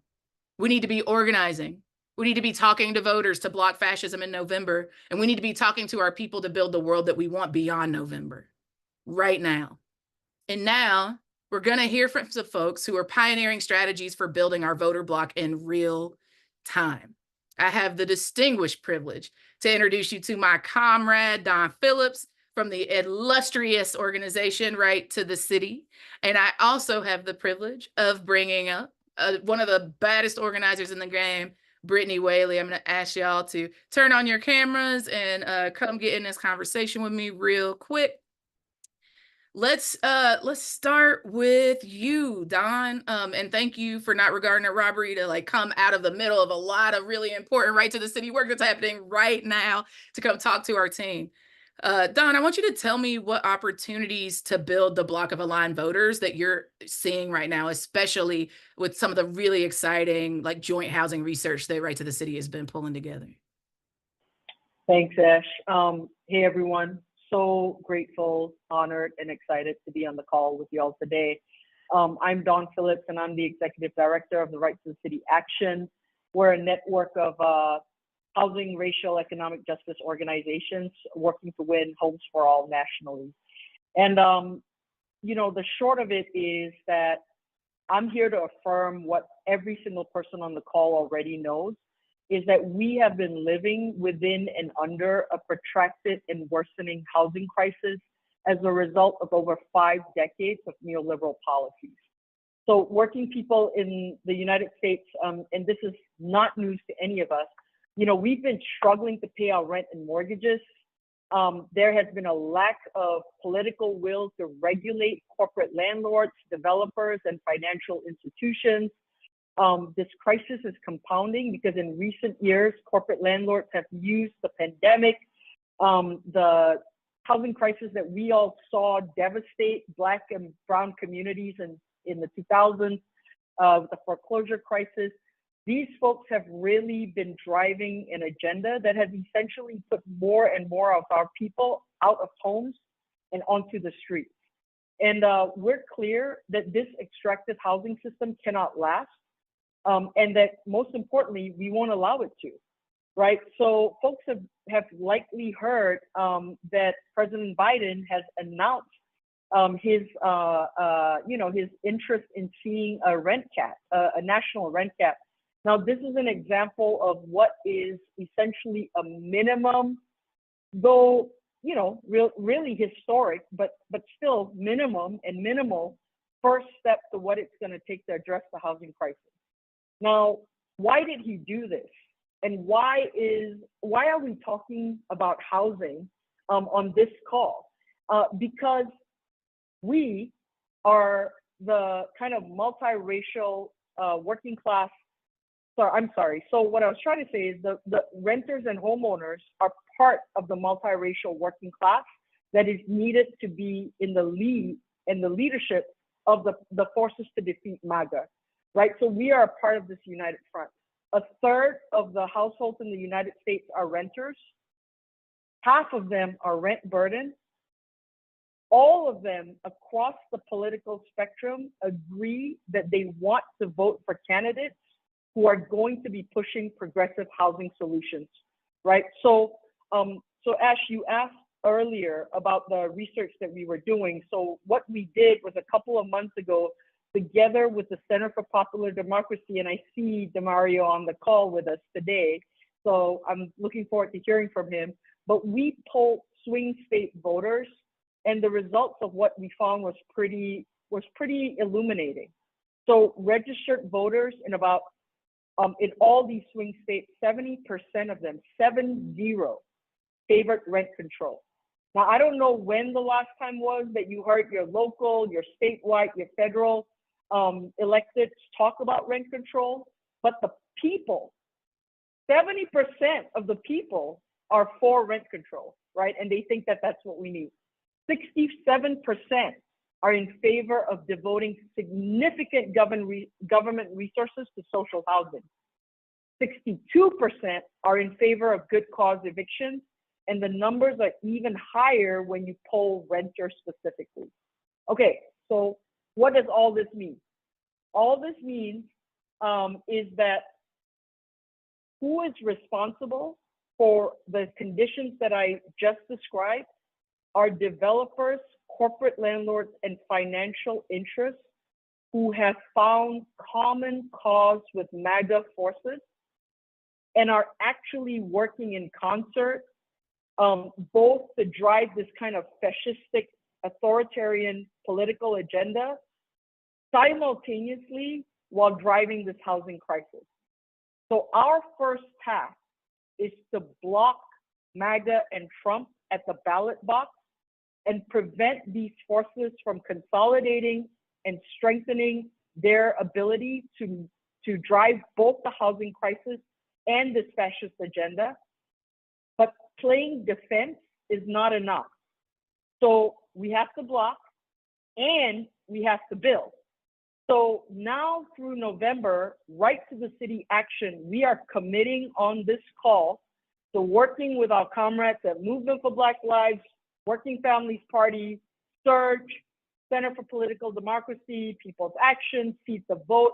S1: We need to be organizing. We need to be talking to voters to block fascism in November. And we need to be talking to our people to build the world that we want beyond November, right now. And now, we're going to hear from some folks who are pioneering strategies for building our voter bloc in real time. I have the distinguished privilege to introduce you to my comrade, Don Phillips, from the illustrious organization Right to the City. And I also have the privilege of bringing up one of the baddest organizers in the game, Brittany Whaley. I'm going to ask y'all to turn on your cameras and come get in this conversation with me real quick. Let's start with you, Don. And thank you for not regarding a robbery to like come out of the middle of a lot of really important Right to the City work that's happening right now to come talk to our team. Don, I want you to tell me what opportunities to build the block of aligned voters that you're seeing right now, especially with some of the really exciting like joint housing research that Right to the City has been pulling together.
S4: Thanks, Ash. Hey, everyone. So grateful, honored, and excited to be on the call with you all today. I'm Dawn Phillips, and I'm the Executive Director of the Right to the City Action. We're a network of housing, racial, economic justice organizations working to win homes for all nationally. And, you know, the short of it is that I'm here to affirm what every single person on the call already knows, is that we have been living within and under a protracted and worsening housing crisis as a result of over 5 decades of neoliberal policies. So working people in the United States, and this is not news to any of us, you know, we've been struggling to pay our rent and mortgages. There has been a lack of political will to regulate corporate landlords, developers, and financial institutions. This crisis is compounding because in recent years, corporate landlords have used the pandemic, the housing crisis that we all saw devastate Black and Brown communities in the 2000s, the foreclosure crisis. These folks have really been driving an agenda that has essentially put more and more of our people out of homes and onto the streets. And we're clear that this extractive housing system cannot last, and that most importantly, we won't allow it to, right? So folks have likely heard that President Biden has announced his interest in seeing a rent cap, a national rent cap. Now, this is an example of what is essentially a minimum, though, you know, really historic, but still minimum and minimal first step to what it's going to take to address the housing crisis. Now, why did he do this? And why are we talking about housing on this call? Because we are the kind of multiracial working class. So what I was trying to say is the renters and homeowners are part of the multiracial working class that is needed to be in the lead and the leadership of the forces to defeat MAGA, right? So we are a part of this united front. A third of the households in the United States are renters. Half of them are rent burdened. All of them across the political spectrum agree that they want to vote for candidates who are going to be pushing progressive housing solutions, right? So, Ash, you asked earlier about the research that we were doing. So what we did was a couple of months ago, together with the Center for Popular Democracy, and I see Demario on the call with us today, so I'm looking forward to hearing from him, but we polled swing state voters, and the results of what we found was pretty illuminating. So registered voters in all these swing states, 70% of them, 70, favored rent control. Now, I don't know when the last time was that you heard your local, your statewide, your federal electeds talk about rent control, but the people, 70% of the people are for rent control, right? And they think that that's what we need. 67% are in favor of devoting significant government resources to social housing. 62% are in favor of good cause evictions, and the numbers are even higher when you poll renters specifically. Okay, so what does all this mean? All this means is that who is responsible for the conditions that I just described are developers, corporate landlords, and financial interests who have found common cause with MAGA forces and are actually working in concert, both to drive this kind of fascistic, authoritarian political agenda simultaneously while driving this housing crisis. So our first task is to block MAGA and Trump at the ballot box and prevent these forces from consolidating and strengthening their ability to drive both the housing crisis and this fascist agenda. But playing defense is not enough. So we have to block and we have to build. So now through November, Right to the City Action, we are committing on this call to working with our comrades at Movement for Black Lives, Working Families Party, SURGE, Center for Political Democracy, People's Action, Seat the Vote.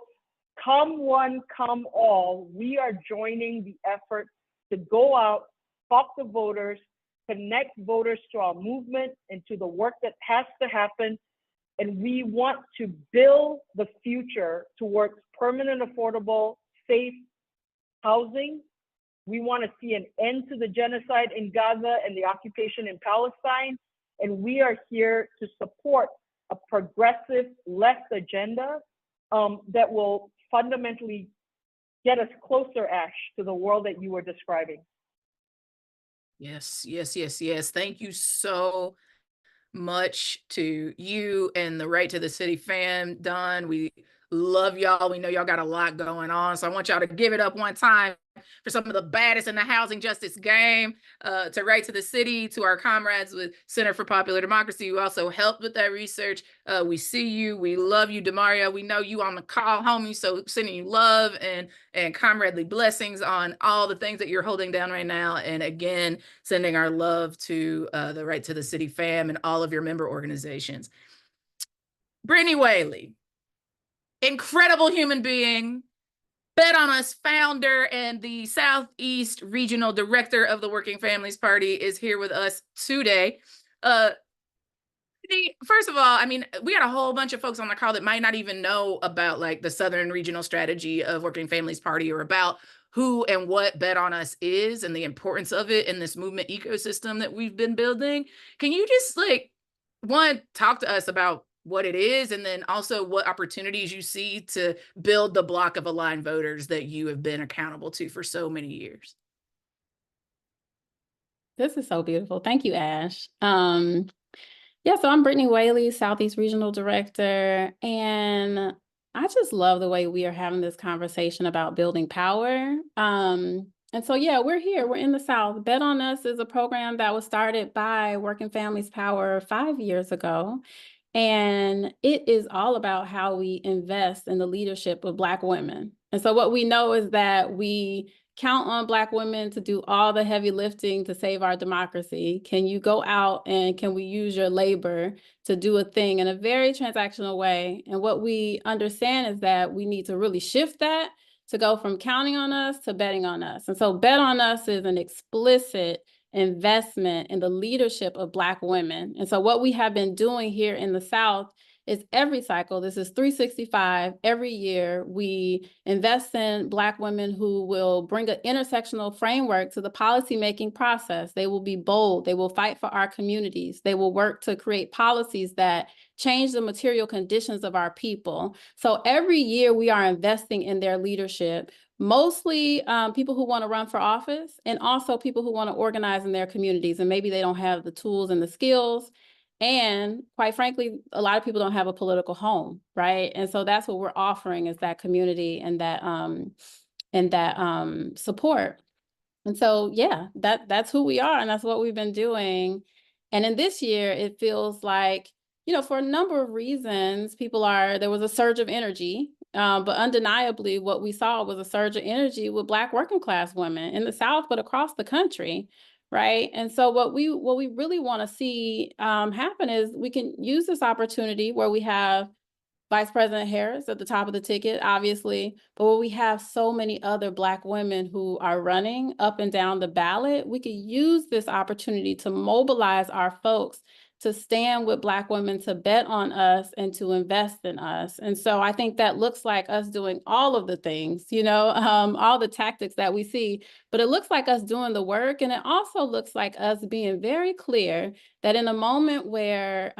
S4: Come one, come all. We are joining the effort to go out, talk to voters, connect voters to our movement and to the work that has to happen. And we want to build the future towards permanent, affordable, safe housing. We want to see an end to the genocide in Gaza and the occupation in Palestine. And we are here to support a progressive left agenda that will fundamentally get us closer, Ash, to the world that you were describing.
S1: Yes, yes, yes, yes. Thank you so much to you and the Right to the City fam, Don. We love y'all. We know y'all got a lot going on. So I want y'all to give it up one time for some of the baddest in the housing justice game, to Right to the City, to our comrades with Center for Popular Democracy who also helped with that research. We see you. We love you, Demaria. We know you on the call, homie. So sending you love and comradely blessings on all the things that you're holding down right now. And again, sending our love to the Right to the City fam and all of your member organizations. Brittany Whaley, incredible human being, Bet on Us founder and the Southeast Regional Director of the Working Families Party, is here with us today. First of all, I mean, we got a whole bunch of folks on the call that might not even know about like the Southern Regional Strategy of Working Families Party or about who and what Bet on Us is and the importance of it in this movement ecosystem that we've been building. Can you just like, one, talk to us about what it is, and then also what opportunities you see to build the block of aligned voters that you have been accountable to for so many years?
S5: This is so beautiful. Thank you, Ash. Yeah, so I'm Brittany Whaley, Southeast Regional Director, and I just love the way we are having this conversation about building power. And so, yeah, we're here. We're in the South. Bet on Us is a program that was started by Working Families Power 5 years ago. And it is all about how we invest in the leadership of Black women. And so what we know is that we count on Black women to do all the heavy lifting to save our democracy. Can you go out and can we use your labor to do a thing in a very transactional way? And what we understand is that we need to really shift that to go from counting on us to betting on us. And so Bet on Us is an explicit investment in the leadership of Black women. And so what we have been doing here in the South is every cycle, this is 365, every year, we invest in Black women who will bring an intersectional framework to the policymaking process. They will be bold, they will fight for our communities, they will work to create policies that change the material conditions of our people. So every year we are investing in their leadership. Mostly people who want to run for office and also people who want to organize in their communities and maybe they don't have the tools and the skills. And quite frankly, a lot of people don't have a political home, right? And so that's what we're offering is that community and that support. And so, yeah, that's who we are and that's what we've been doing. And in this year, it feels like, you know, for a number of reasons, there was a surge of energy. But undeniably, what we saw was a surge of energy with Black working class women in the South, but across the country, right? And so what we really want to see happen is we can use this opportunity where we have Vice President Harris at the top of the ticket, obviously, but where we have so many other Black women who are running up and down the ballot, we could use this opportunity to mobilize our folks to stand with Black women, to bet on us and to invest in us. And so I think that looks like us doing all of the things, you know, all the tactics that we see, but it looks like us doing the work. And it also looks like us being very clear that in a moment where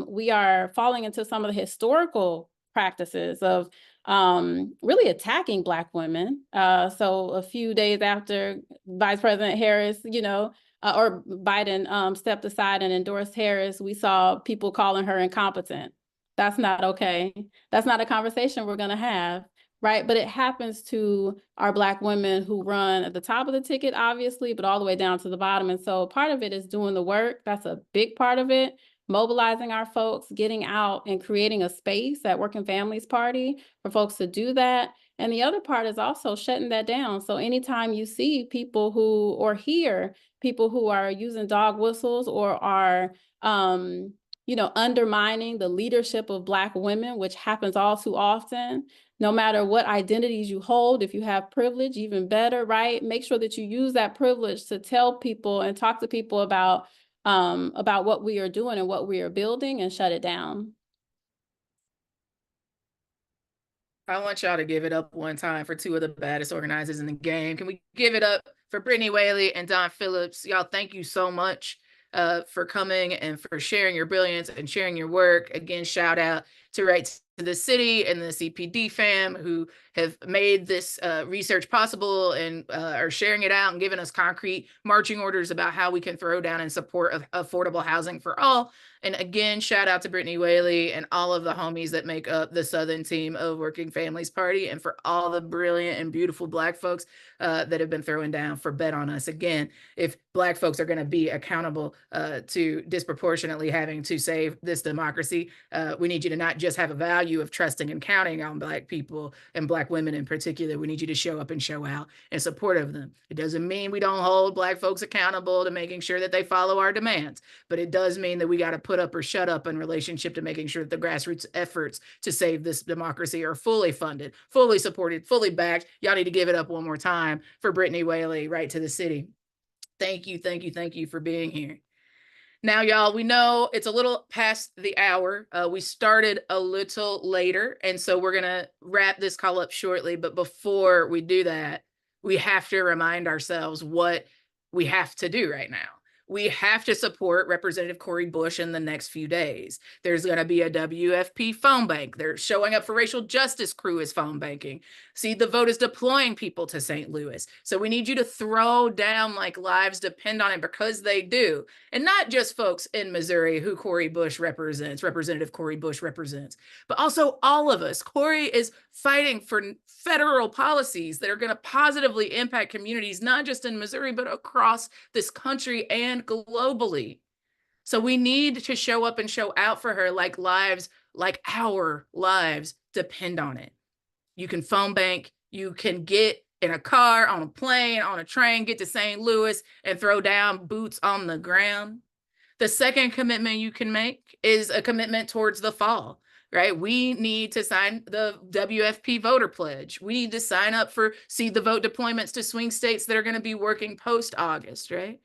S5: we are falling into some of the historical practices of really attacking Black women. So a few days after Vice President Harris, you know, or Biden stepped aside and endorsed Harris, we saw people calling her incompetent. That's not okay. That's not a conversation we're going to have. right? But it happens to our Black women who run at the top of the ticket, obviously, but all the way down to the bottom. And so part of it is doing the work. That's a big part of it. Mobilizing our folks, getting out and creating a space at Working Families Party for folks to do that. And the other part is also shutting that down. So anytime you see people who, or hear people who are using dog whistles or are, undermining the leadership of Black women, which happens all too often, no matter what identities you hold, if you have privilege, even better, right? Make sure that you use that privilege to tell people and talk to people about what we are doing and what we are building, and shut it down.
S1: I want y'all to give it up one time for two of the baddest organizers in the game. Can we give it up for Brittany Whaley and Don Phillips? Y'all, thank you so much for coming and for sharing your brilliance and sharing your work. Again, shout out to Right to the City and the CPD fam who have made this research possible and are sharing it out and giving us concrete marching orders about how we can throw down in support of affordable housing for all. And again, shout out to Brittany Whaley and all of the homies that make up the Southern team of Working Families Party, and for all the brilliant and beautiful Black folks that have been throwing down for Bet on Us. Again, if Black folks are going to be accountable to disproportionately having to save this democracy, we need you to not just have a value of trusting and counting on Black people and Black women in particular. We need you to show up and show out in support of them. It doesn't mean we don't hold Black folks accountable to making sure that they follow our demands, but it does mean that we got to put up or shut up in relationship to making sure that the grassroots efforts to save this democracy are fully funded, fully supported, fully backed. Y'all need to give it up one more time for Brittany Whaley, Right to the City. Thank you, thank you, thank you for being here. Now, y'all, we know it's a little past the hour. We started a little later, and so we're going to wrap this call up shortly. But before we do that, we have to remind ourselves what we have to do right now. We have to support Representative Cori Bush in the next few days. There's going to be a WFP phone bank. They're showing up for Racial Justice Crew as phone banking. See, the vote is deploying people to St. Louis. So we need you to throw down like lives depend on it, because they do. And not just folks in Missouri who Cori Bush represents, Representative Cori Bush represents, but also all of us. Cori is fighting for federal policies that are going to positively impact communities, not just in Missouri, but across this country and globally. So we need to show up and show out for her like lives, like our lives depend on it. You can phone bank, you can get in a car, on a plane, on a train, get to St. Louis and throw down boots on the ground. The second commitment you can make is a commitment towards the fall, right? We need to sign the WFP voter pledge. We need to sign up for Seed the Vote deployments to swing states that are going to be working post-August, right?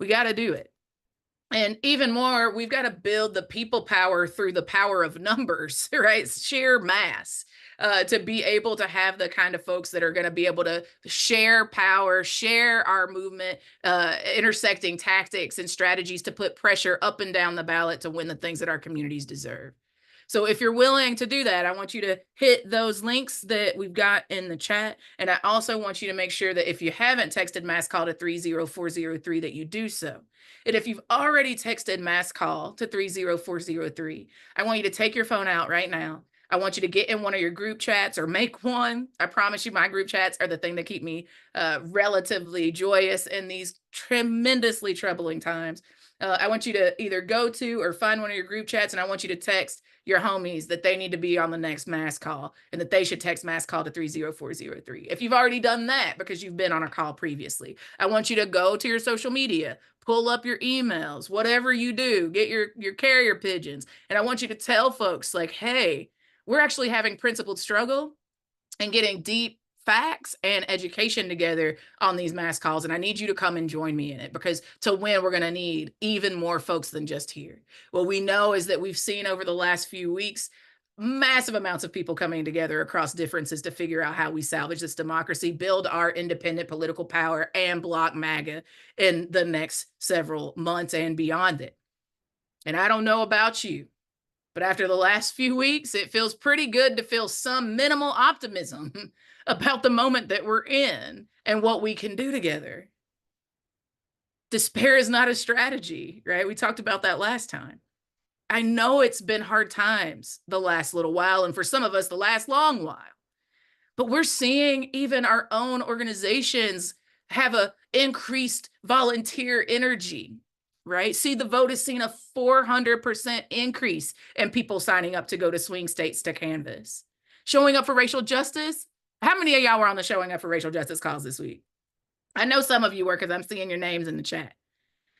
S1: We got to do it. And even more, we've got to build the people power through the power of numbers, right? Sheer mass. To be able to have the kind of folks that are going to be able to share power, share our movement, intersecting tactics and strategies to put pressure up and down the ballot to win the things that our communities deserve. So if you're willing to do that, I want you to hit those links that we've got in the chat. And I also want you to make sure that if you haven't texted Mass Call to 30403, that you do so. And if you've already texted Mass Call to 30403, I want you to take your phone out right now. I want you to get in one of your group chats or make one. I promise you my group chats are the thing that keep me relatively joyous in these tremendously troubling times. I want you to either go to or find one of your group chats, and I want you to text your homies that they need to be on the next Mass Call and that they should text Mass Call to 30403. If you've already done that because you've been on a call previously, I want you to go to your social media, pull up your emails, whatever you do, get your carrier pigeons. And I want you to tell folks like, hey, we're actually having principled struggle and getting deep facts and education together on these Mass Calls. And I need you to come and join me in it, because to win, we're going to need even more folks than just here. What we know is that we've seen over the last few weeks, massive amounts of people coming together across differences to figure out how we salvage this democracy, build our independent political power, and block MAGA in the next several months and beyond it. And I don't know about you, but after the last few weeks, it feels pretty good to feel some minimal optimism about the moment that we're in and what we can do together. Despair is not a strategy, right? We talked about that last time. I know it's been hard times the last little while, and for some of us, the last long while. But we're seeing even our own organizations have a increased volunteer energy, right? See, the vote has seen a 400% increase in people signing up to go to swing states to canvass. Showing up for racial justice. How many of y'all were on the showing up for racial justice calls this week? I know some of you were, because I'm seeing your names in the chat.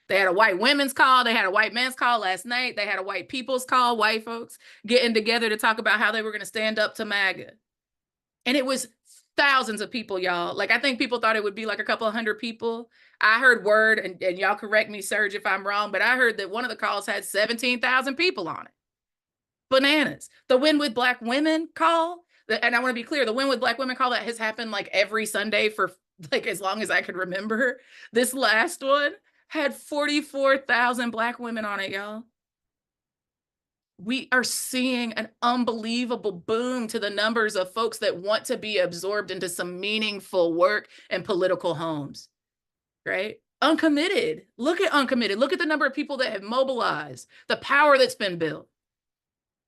S1: They had a white women's call. They had a white men's call last night. They had a white people's call, white folks getting together to talk about how they were going to stand up to MAGA. And it was thousands of people, y'all. Like, I think people thought it would be like a couple of hundred people. I heard word, and y'all correct me, Serge, if I'm wrong, but I heard that one of the calls had 17,000 people on it. Bananas. The Win with Black Women call, and I want to be clear, the Win with Black Women call that has happened like every Sunday for like as long as I could remember. This last one had 44,000 Black women on it, y'all. We are seeing an unbelievable boom to the numbers of folks that want to be absorbed into some meaningful work and political homes, right? Uncommitted. Look at Uncommitted. Look at the number of people that have mobilized, the power that's been built.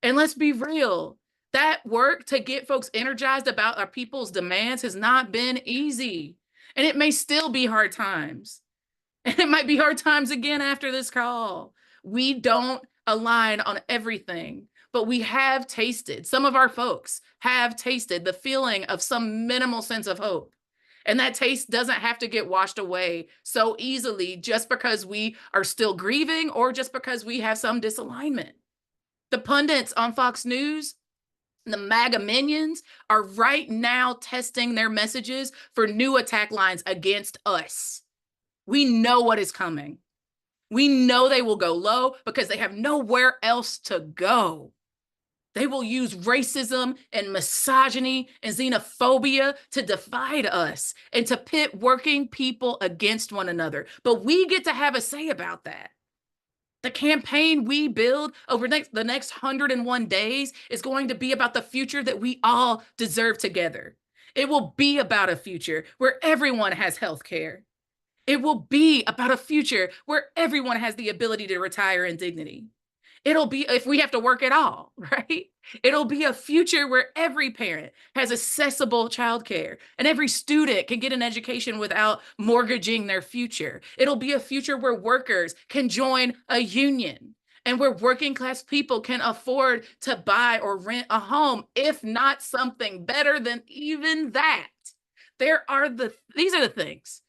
S1: And let's be real, that work to get folks energized about our people's demands has not been easy. And it may still be hard times. And it might be hard times again after this call. We don't align on everything, but we have tasted, some of our folks have tasted the feeling of some minimal sense of hope. And that taste doesn't have to get washed away so easily just because we are still grieving or just because we have some disalignment. The pundits on Fox News, the MAGA minions, are right now testing their messages for new attack lines against us. We know what is coming. We know they will go low because they have nowhere else to go. They will use racism and misogyny and xenophobia to divide us and to pit working people against one another. But we get to have a say about that. The campaign we build over the next 101 days is going to be about the future that we all deserve together. It will be about a future where everyone has health care. It will be about a future where everyone has the ability to retire in dignity. It'll be, if we have to work at all, right? It'll be a future where every parent has accessible childcare and every student can get an education without mortgaging their future. It'll be a future where workers can join a union and where working class people can afford to buy or rent a home, if not something better than even that. These are the things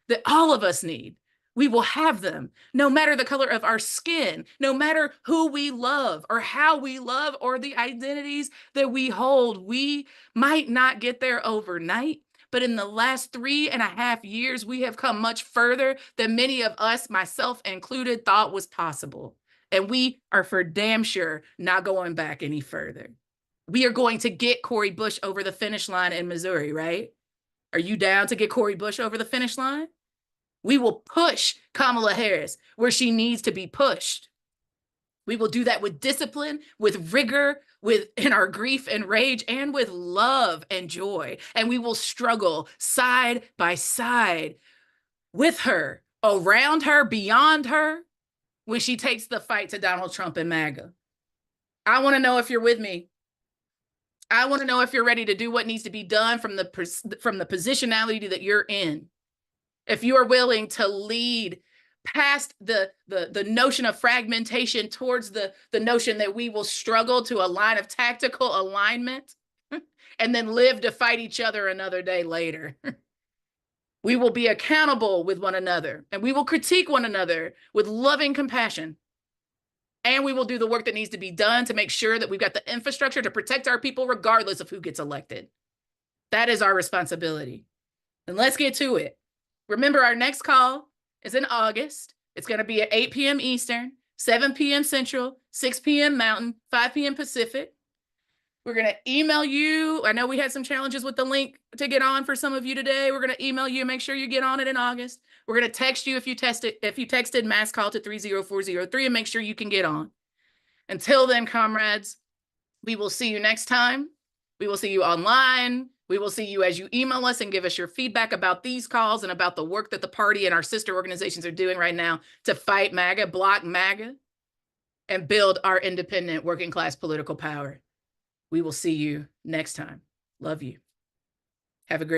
S1: that all of us need. We will have them no matter the color of our skin, no matter who we love or how we love or the identities that we hold. We might not get there overnight, but in the last 3.5 years, we have come much further than many of us, myself included, thought was possible. And we are for damn sure not going back any further. We are going to get Cori Bush over the finish line in Missouri, right? Are you down to get Cori Bush over the finish line? We will push Kamala Harris where she needs to be pushed. We will do that with discipline, with rigor, in our grief and rage, and with love and joy. And we will struggle side by side with her, around her, beyond her, when she takes the fight to Donald Trump and MAGA. I want to know if you're with me. I want to know if you're ready to do what needs to be done from the positionality that you're in. If you are willing to lead past the notion of fragmentation towards the notion that we will struggle to a line of tactical alignment and then live to fight each other another day later. We will be accountable with one another and we will critique one another with loving compassion. And we will do the work that needs to be done to make sure that we've got the infrastructure to protect our people regardless of who gets elected. That is our responsibility. And let's get to it. Remember, our next call is in August. It's going to be at 8 p.m. Eastern, 7 p.m. Central, 6 p.m. Mountain, 5 p.m. Pacific. We're going to email you. I know we had some challenges with the link to get on for some of you today. We're going to email you, make sure you get on it in August. We're going to text you if you texted mass call to 30403 and make sure you can get on. Until then, comrades, we will see you next time. We will see you online. We will see you as you email us and give us your feedback about these calls and about the work that the party and our sister organizations are doing right now to fight MAGA, block MAGA, and build our independent working class political power. We will see you next time. Love you. Have a great